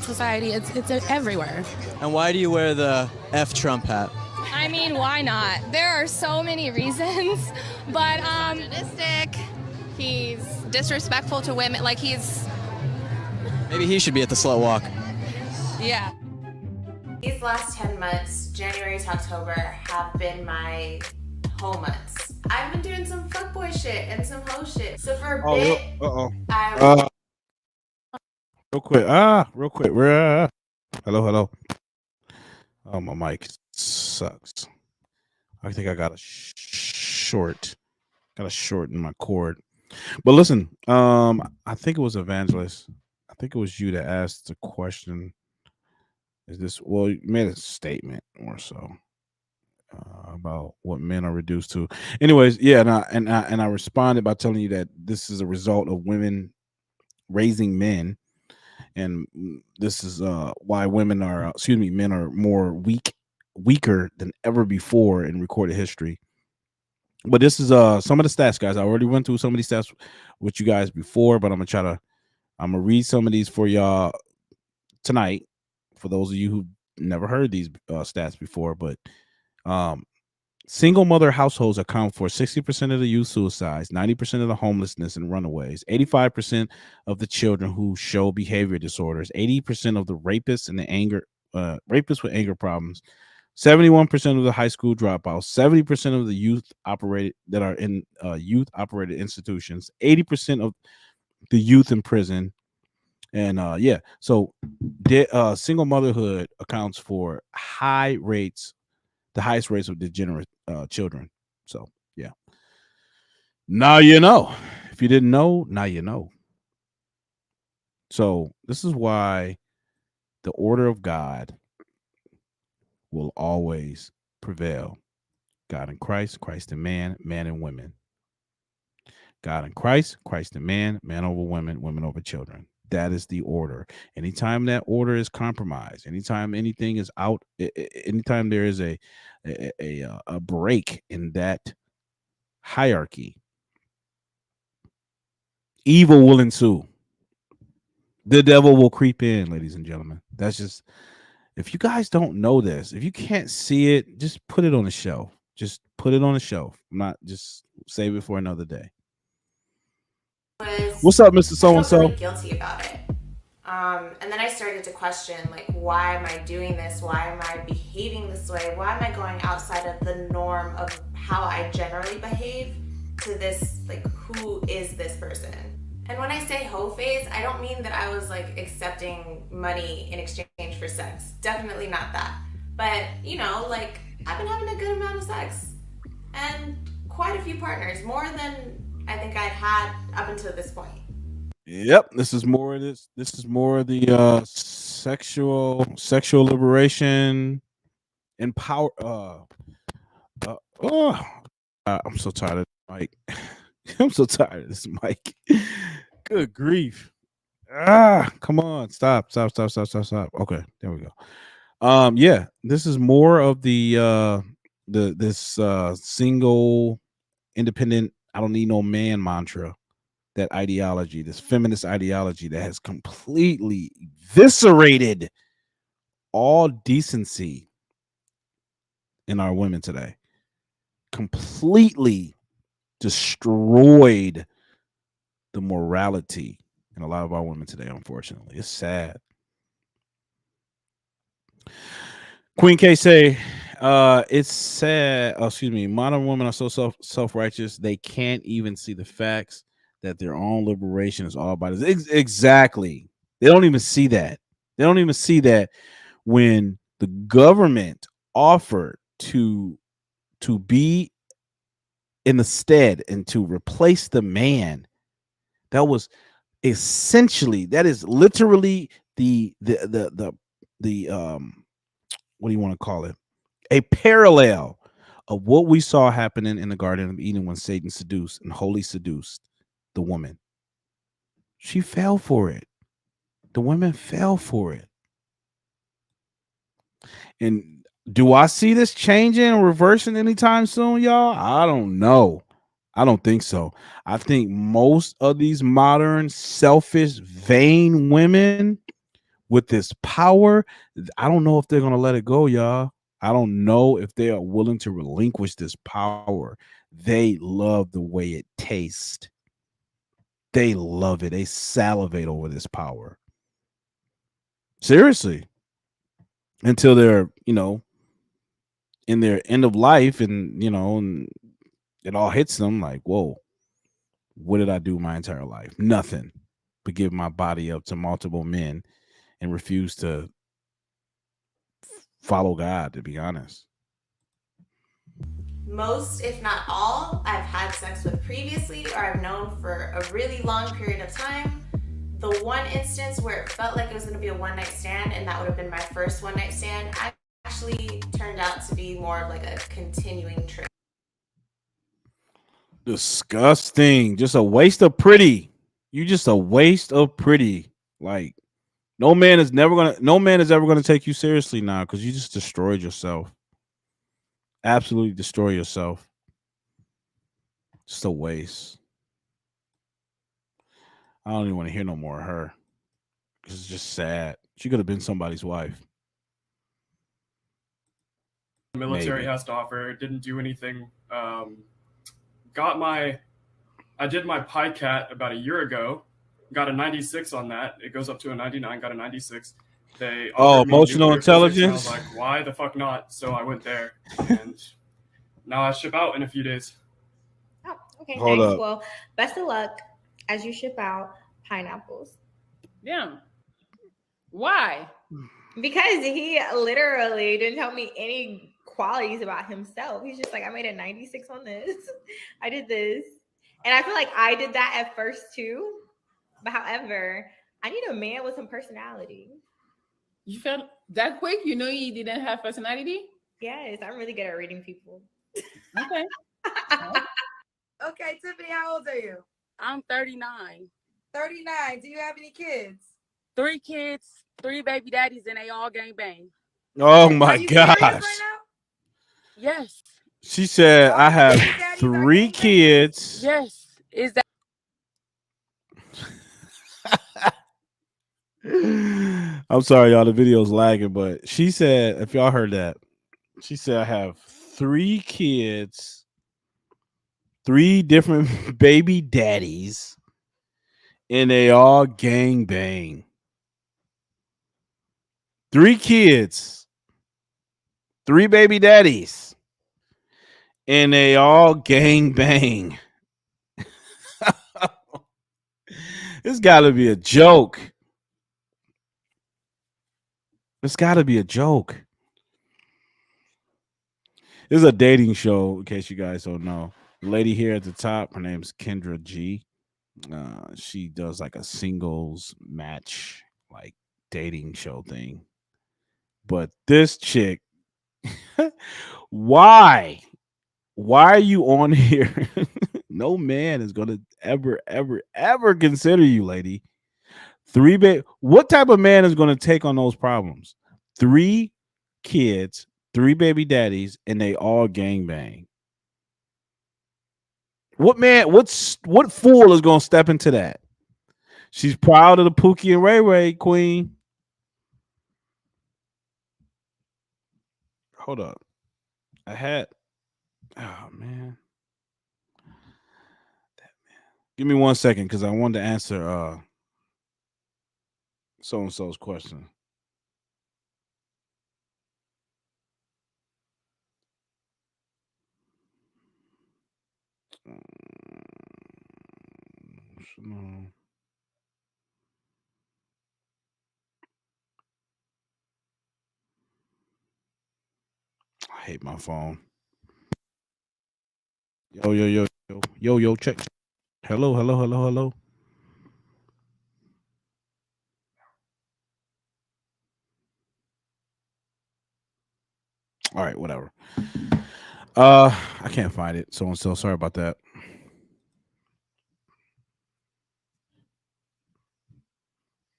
society. It's everywhere. And why do you wear the F Trump hat? I mean, why not? There are so many reasons, but misogynistic. He's disrespectful to women. Like Maybe he should be at the Slut Walk. Yeah. These last 10 months, January to October, have been my hoe months. I've been doing some fuckboy shit and some hoe shit. So for a bit, Real quick. Hello. Oh, my mic sucks. I think I got a short in my cord. But listen, I think it was Evangelist. I think it was you that asked the question. You made a statement more so about what men are reduced to. Anyways, yeah, and I responded by telling you that this is a result of women raising men, and this is why men are more weaker than ever before in recorded history. But this is some of the stats, guys. I already went through some of these stats with you guys before, but I'm gonna read some of these for y'all tonight. For those of you who never heard these stats before, but Single mother households account for 60% of the youth suicides, 90% of the homelessness and runaways, 85% of the children who show behavior disorders, 80% of the rapists and the rapists with anger problems, 71% of the high school dropouts, 70% of the youth operated that are in youth operated institutions, 80% of the youth in prison. And so single motherhood accounts for the highest rates of degenerate children. So yeah, now you know. If you didn't know, now you know. So this is why the order of God will always prevail. God in Christ, Christ in man, man and women. God in Christ, Christ in man, man over women, women over children. That is the order. Anytime that order is compromised, anytime anything is out, anytime there is a break in that hierarchy, evil will ensue. The devil will creep in, ladies and gentlemen. That's just, if you guys don't know this, if you can't see it, just put it on the shelf. Just put it on the shelf. Not just save it for another day. What's up, Mr. So and So? Really guilty about it. And then I started to question, like, why am I doing this? Why am I behaving this way? Why am I going outside of the norm of how I generally behave to this, like, who is this person? And when I say hoe phase, I don't mean that I was, like, accepting money in exchange for sex. Definitely not that. But, you know, like, I've been having a good amount of sex. And quite a few partners, more than I think I'd had up until this point. Yep, this is more of this. This is more of the sexual liberation and power. I'm so tired of this mic. I'm so tired of this mic. Good grief! Come on, stop. Okay, there we go. Yeah, this is more of this single, independent. I don't need no man mantra. That ideology, this feminist ideology that has completely eviscerated all decency in our women today, completely destroyed the morality in a lot of our women today. Unfortunately, it's sad. Queen K say, it's sad. Oh, excuse me. Modern women are so self-righteous they can't even see the facts that their own liberation is all about. Exactly. They don't even see that. They don't even see that when the government offered to be in the stead and to replace the man. That was essentially, that is literally the what do you want to call it? A parallel of what we saw happening in the Garden of Eden when Satan seduced and wholly seduced the woman. She fell for it. The women fell for it. And do I see this changing or reversing anytime soon, y'all? I don't know. I don't think so. I think most of these modern, selfish, vain women with this power, I don't know if they're going to let it go, y'all. I don't know if they are willing to relinquish this power. They love the way it tastes. They love it. They salivate over this power. Seriously. Until they're, in their end of life and, and it all hits them like, whoa, what did I do my entire life? Nothing but give my body up to multiple men and refuse to follow God, to be honest. Most, if not all, I've had sex with previously or I've known for a really long period of time. The one instance where it felt like it was going to be a one-night stand, and that would have been my first one-night stand, actually turned out to be more of like a continuing trip. Disgusting. Just a waste of pretty. You just a waste of pretty. Like, no man is ever gonna take you seriously now because you just destroyed yourself. Absolutely destroy yourself. Just a waste. I don't even want to hear no more of her. It's just sad. She could have been somebody's wife. the military Maybe. has to offer. Didn't do anything. I did my PICAT about a year ago. Got a 96 on that. It goes up to a 99. Got a 96. They offered me emotional nuclear physics, and I intelligence. was like, why the fuck not? So I went there, and now I ship out in a few days. Oh, okay, Hold nice. up. Well, best of luck as you ship out pineapples. Yeah. Why? Because he literally didn't tell me any qualities about himself. He's just like, I made a 96 on this. I did this. And I feel like I did that at first too. But however, I need a man with some personality. You felt that quick? You know you didn't have personality? Yes, I'm really good at reading people. Okay. Okay, Tiffany, how old are you? I'm 39. 39. Do you have any kids? 3 kids, 3 baby daddies, and they all gang bang. Oh my Are you serious gosh. right now? Yes. She said, I have 3 kids. Yes. Is that I'm sorry, y'all. The video's lagging, but she said, if y'all heard that, she said, I have 3 kids, 3 different baby daddies, and they all gang bang. 3 kids, 3 baby daddies, and they all gang bang. It's got to be a joke. It's got to be a joke. This is a dating show, in case you guys don't know. The lady here at the top, her name's Kendra G. She does like a singles match, like dating show thing. But this chick, why? Why are you on here? No man is gonna ever consider you, lady. 3 what type of man is gonna take on those problems? 3 kids, 3 baby daddies, and they all gangbang. What man? What fool is gonna step into that? She's proud of the Pookie and Ray Ray queen. Hold up, I had. Oh man, give me 1 second because I wanted to answer so and so's question. No. I hate my phone. Yo, check. Hello. All right, whatever. I can't find it. So and so, sorry about that.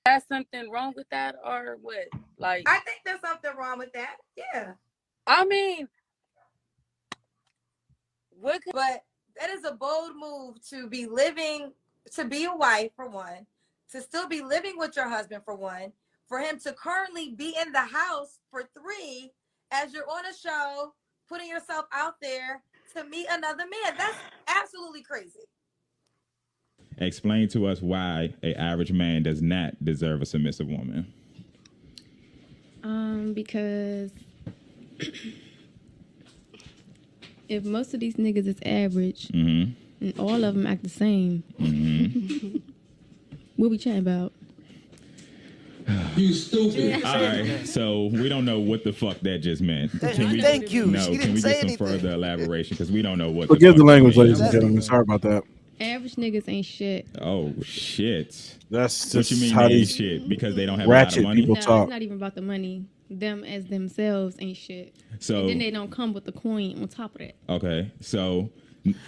that's something wrong with that or what? Like, I think there's something wrong with that. Yeah. I mean, what could, But that is a bold move to be living, to be a wife for one, to still be living with your husband for one, for him to currently be in the house for 3 as you're on a show, putting yourself out there to meet another man. That's absolutely crazy. Explain to us why an average man does not deserve a submissive woman. Because if most of these niggas is average and all of them act the same, what we chatting about? You stupid. All right, so we don't know what the fuck that just meant. Thank you. No, She can we didn't say get some anything. further elaboration? Because we don't know what Forgive the fuck language, that ladies and means. gentlemen. Sorry about that. Average niggas ain't shit. Oh shit. That's what just you mean how they ain't these shit because they don't have a lot ratchet of money. people No, talk. it's not even about the money. Them as themselves ain't shit. So- and then they don't come with the coin on top of that. Okay, so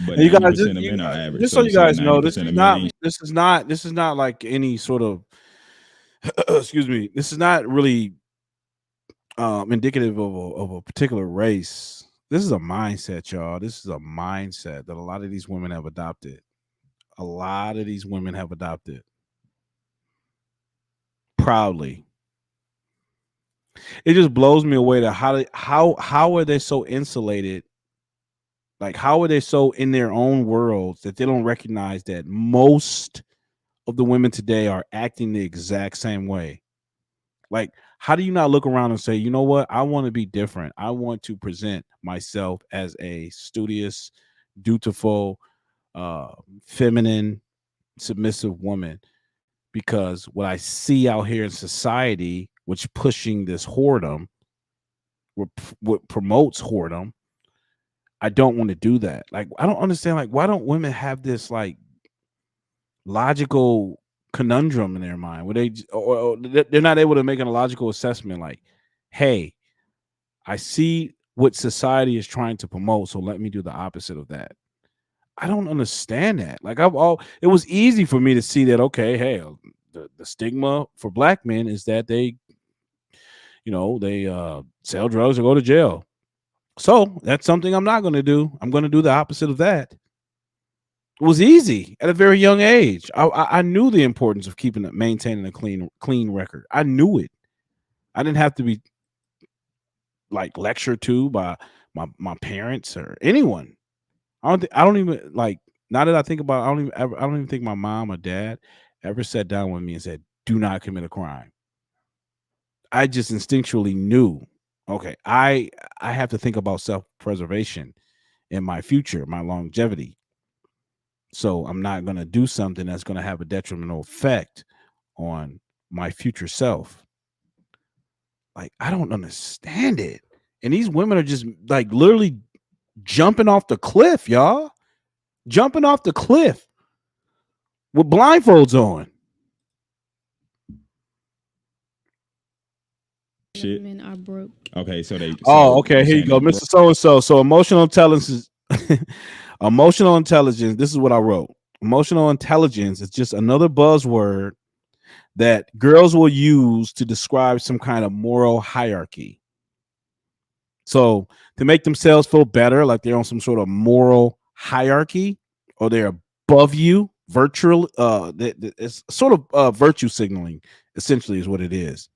but And you guys, 90% of men are average. just so you guys know, this 90% is of not. men ain't- This is not like any sort of. Excuse me. This is not really indicative of a particular race. This is a mindset, y'all. This is a mindset that a lot of these women have adopted. A lot of these women have adopted proudly. it just blows me away that how are they so insulated? Like, how are they so in their own worlds that they don't recognize that most of the women today are acting the exact same way? Like, how do you not look around and say, you know what? I want to be different. I want to present myself as a studious, dutiful, uh, feminine, submissive woman. Because what I see out here in society, which pushing this whoredom, what promotes whoredom, I don't want to do that. Like, I don't understand. Like, why don't women have this like logical conundrum in their mind where or they're not able to make a logical assessment? Like, hey, I see what society is trying to promote, so let me do the opposite of that. I don't understand that. Like, it was easy for me to see that. Okay, hey, the stigma for black men is that they sell drugs or go to jail. So that's something I'm not going to do. I'm going to do the opposite of that. It was easy at a very young age. I knew the importance of maintaining a clean record. I knew it. I didn't have to be like lectured to by my parents or anyone. I don't even like. Now that I think about it, I don't even think my mom or dad ever sat down with me and said, "Do not commit a crime." I just instinctually knew, okay, I have to think about self-preservation in my future, my longevity. So I'm not going to do something that's going to have a detrimental effect on my future self. Like, I don't understand it. And these women are just like literally jumping off the cliff, y'all. Jumping off the cliff with blindfolds on. Shit. Men are broke. Okay, so they. Oh, okay. Here you go, Mr. So and so. So emotional intelligence is emotional intelligence. This is what I wrote. Emotional intelligence is just another buzzword that girls will use to describe some kind of moral hierarchy. So to make themselves feel better, like they're on some sort of moral hierarchy or they're above you, virtual. It's sort of virtue signaling. Essentially, is what it is.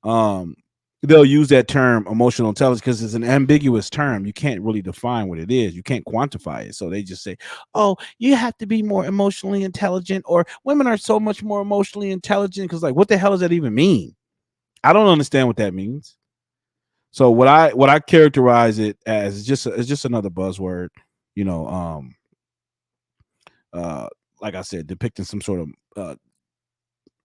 They'll use that term emotional intelligence because it's an ambiguous term. You can't really define what it is. You can't quantify it. So they just say, oh, you have to be more emotionally intelligent, or women are so much more emotionally intelligent. Because like, what the hell does that even mean? I don't understand what that means. So what I characterize it as is just another buzzword, you know, like I said, depicting some sort of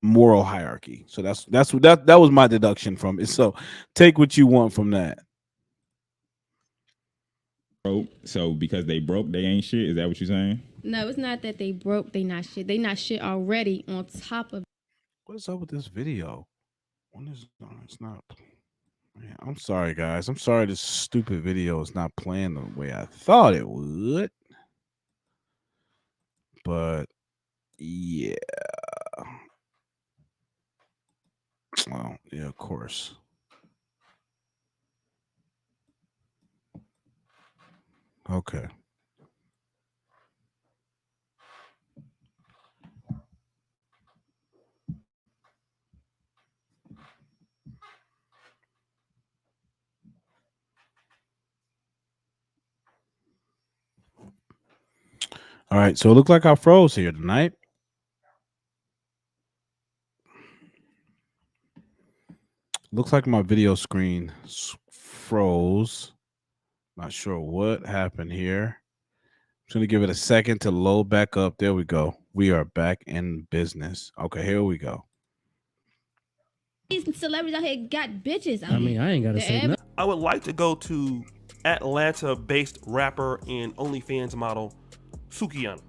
moral hierarchy. So that was my deduction from it. So take what you want from that. Broke. So because they broke, they ain't shit. Is that what you're saying? No, it's not that they broke. They not shit. They not shit already. On top of. What is up with this video? It's not. Man, I'm sorry, guys. I'm sorry this stupid video is not playing the way I thought it would. But yeah. Well, yeah, of course. Okay. All right, so it looked like I froze here tonight. Looks like my video screen froze. Not sure what happened here. I'm just gonna give it a second to load back up. There we go. We are back in business. Okay, here we go. These celebrities out here got bitches. I mean, I ain't gotta say nothing. I would like to go to Atlanta-based rapper and OnlyFans model Sukiyana,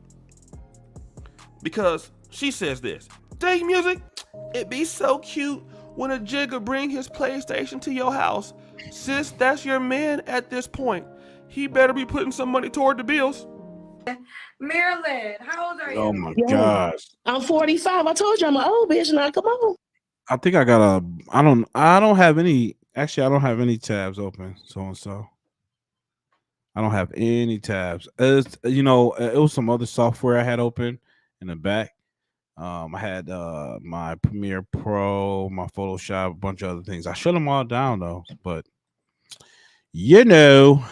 because she says this: "Dang music, it be so cute when a jigger bring his PlayStation to your house. Sis, that's your man at this point. He better be putting some money toward the bills." Marilyn, how old are you? Oh my gosh. I'm 45. I told you I'm an old bitch now. Come on. I think I got I don't have any, actually I don't have any tabs open, so. I don't have any tabs. It was some other software I had open in the back, I had my Premiere Pro, my Photoshop, a bunch of other things. I shut them all down though, but you know,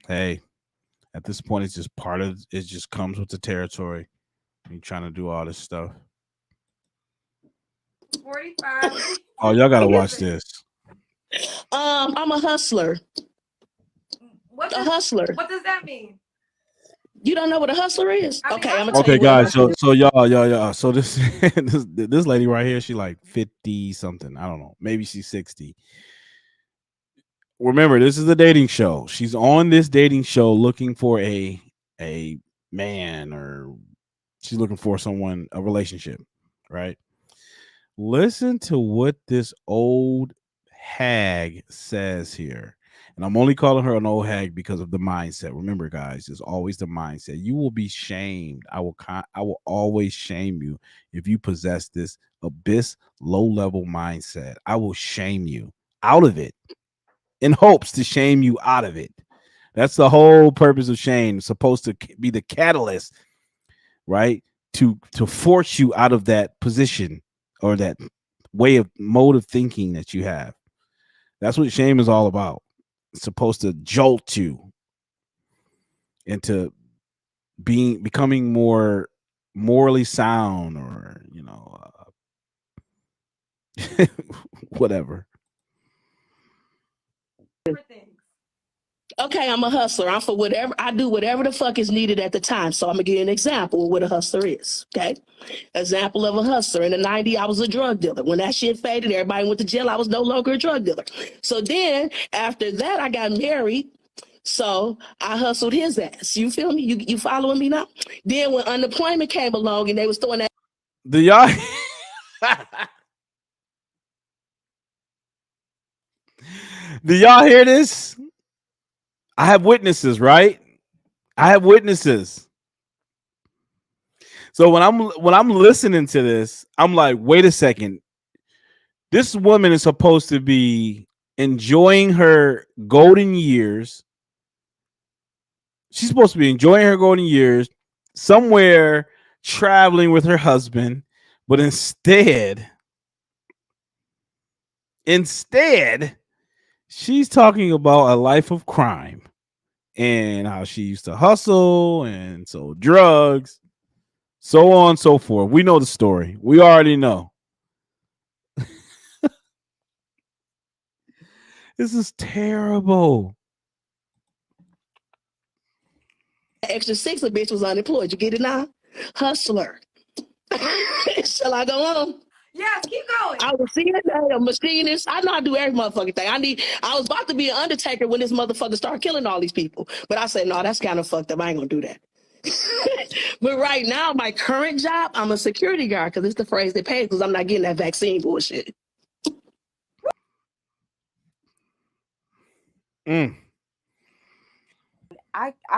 hey, at this point, it's just part of it. Just comes with the territory. You trying to do all this stuff. 45. Oh, y'all gotta What watch is it? this. I'm a hustler. A hustler. What does that mean? You don't know what a hustler is? I mean, Okay, I I'm gonna know tell Okay, you what a guys. hustler So is. so y'all. So this this lady right here, she like 50 something. I don't know. Maybe she's 60. Remember, this is a dating show. She's on this dating show looking for a man, or she's looking for someone, a relationship, right? Listen to what this old hag says here. And I'm only calling her an old hag because of the mindset. Remember, guys, it's always the mindset. You will be shamed. I will always shame you if you possess this abyss low level mindset. I will shame you out of it in hopes to shame you out of it. That's the whole purpose of shame. It's supposed to be the catalyst, right? To force you out of that position or that way of mode of thinking that you have. That's what shame is all about. It's supposed to jolt you into becoming more morally sound, or whatever. Okay, I'm a hustler. I'm for whatever I do, whatever the fuck is needed at the time. So I'm gonna give you an example of what a hustler is. Okay, example of a hustler. In the '90s, I was a drug dealer. When that shit faded, everybody went to jail. I was no longer a drug dealer. So then after that, I got married. So I hustled his ass. You feel me? You following me now? Then when unemployment came along and they was throwing that. Do y'all do y'all hear this? I have witnesses, right? I have witnesses. So when I'm listening to this, I'm like, wait a second. This woman is supposed to be enjoying her golden years. She's supposed to be enjoying her golden years somewhere traveling with her husband, but instead, she's talking about a life of crime and how she used to hustle and sold drugs, so on and so forth. We know the story. We already know. This is terrible. Extra six, a bitch was unemployed. You get it now? Hustler. Shall I go on? Yes, keep going. I was seeing a machinist. I know I do every motherfucking thing. I was about to be an undertaker when this motherfucker started killing all these people. But I said, no, that's kind of fucked up. I ain't gonna do that. But right now, my current job, I'm a security guard because it's the phrase they pay because I'm not getting that vaccine bullshit. I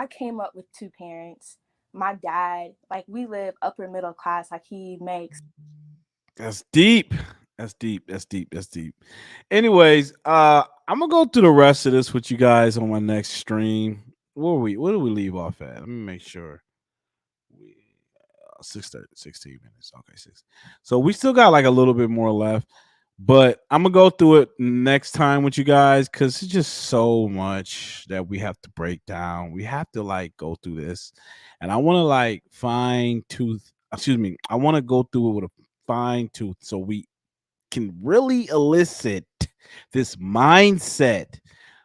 came up with two parents. My dad, like we live upper middle class, like he makes. That's deep. That's deep. That's deep. That's deep. Anyways, I'm gonna go through the rest of this with you guys on my next stream. Where do we leave off at? Let me make sure. 6:30, 16 minutes. Okay, six. So we still got like a little bit more left, but I'm gonna go through it next time with you guys because it's just so much that we have to break down. We have to like go through this, and I want to like fine tooth. Excuse me. I want to go through it with a fine tooth so we can really elicit this mindset.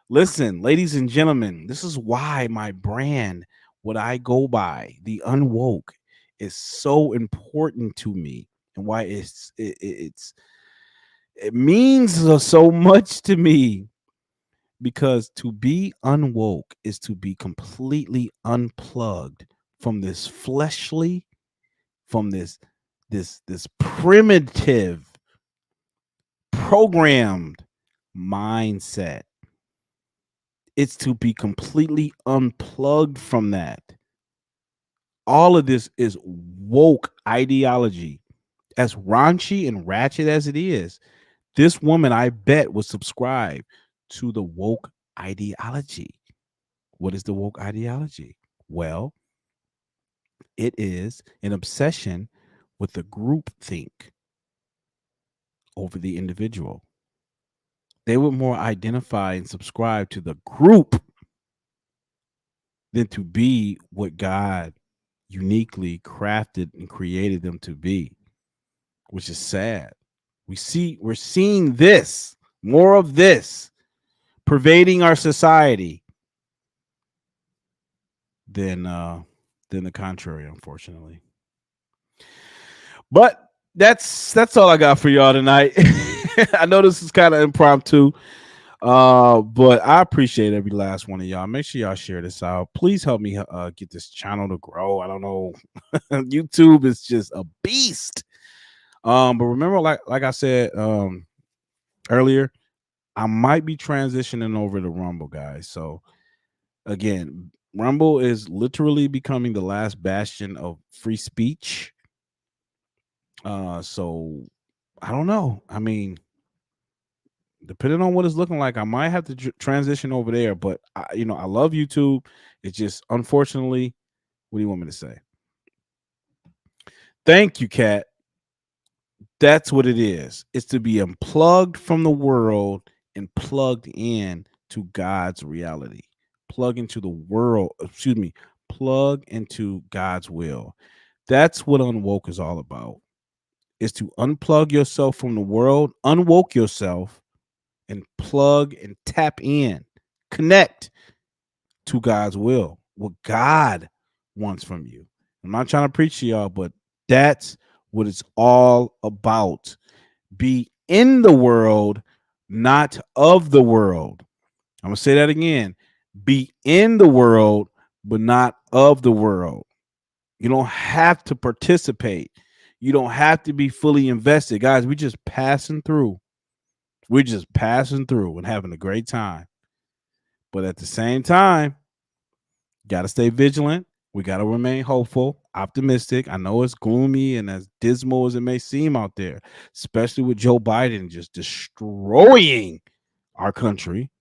Listen, ladies and gentlemen, this is why my brand, what I go by, the Unwoke, is so important to me, and why it means so much to me, because to be unwoke is to be completely unplugged from this fleshly, from this primitive programmed mindset. It's to be completely unplugged from that. All of this is woke ideology. As raunchy and ratchet as it is, this woman, I bet, would subscribe to the woke ideology. What is the woke ideology? Well, it is an obsession with the group think over the individual. They would more identify and subscribe to the group than to be what God uniquely crafted and created them to be, which is sad. We're seeing this, more of this pervading our society than the contrary, unfortunately. But that's all I got for y'all tonight. I know this is kind of impromptu, but I appreciate every last one of y'all. Make sure y'all share this out. Please help me get this channel to grow. I don't know. YouTube is just a beast. But remember, like I said earlier, I might be transitioning over to Rumble, guys. So again, Rumble is literally becoming the last bastion of free speech. So I don't know. I mean, depending on what it's looking like, I might have to transition over there. But I love YouTube. It's just, unfortunately, what do you want me to say? Thank you, Kat. That's what it is. It's to be unplugged from the world and plugged in to God's reality. Plug into the world. Plug into God's will. That's what Unwoke is all about. Is to unplug yourself from the world, unwoke yourself, and plug and tap in, connect to God's will, what God wants from you. I'm not trying to preach to y'all, but that's what it's all about. Be in the world, not of the world. I'm going to say that again. Be in the world, but not of the world. You don't have to participate. You don't have to be fully invested. Guys, we're just passing through. We're just passing through and having a great time. But at the same time, got to stay vigilant. We got to remain hopeful, optimistic. I know it's gloomy and as dismal as it may seem out there, especially with Joe Biden just destroying our country.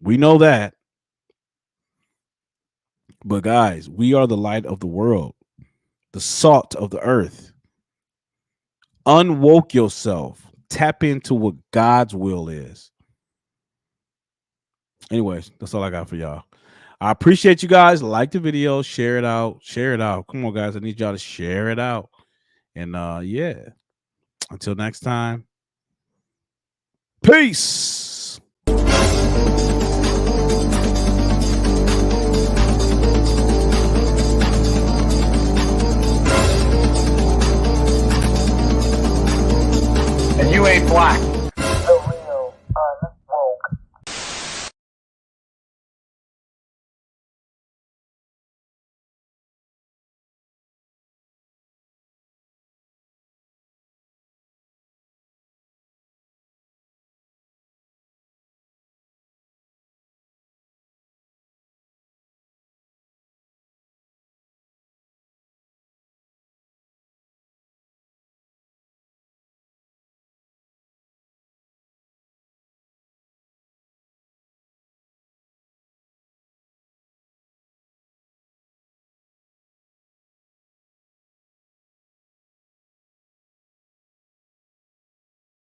We know that. But guys, we are the light of the world, the salt of the earth. Unwoke yourself. Tap into what God's will is. Anyways, that's all I got for y'all. I appreciate you guys. Like the video, share it out. Share it out. Come on, guys. I need y'all to share it out. And yeah, until next time. Peace.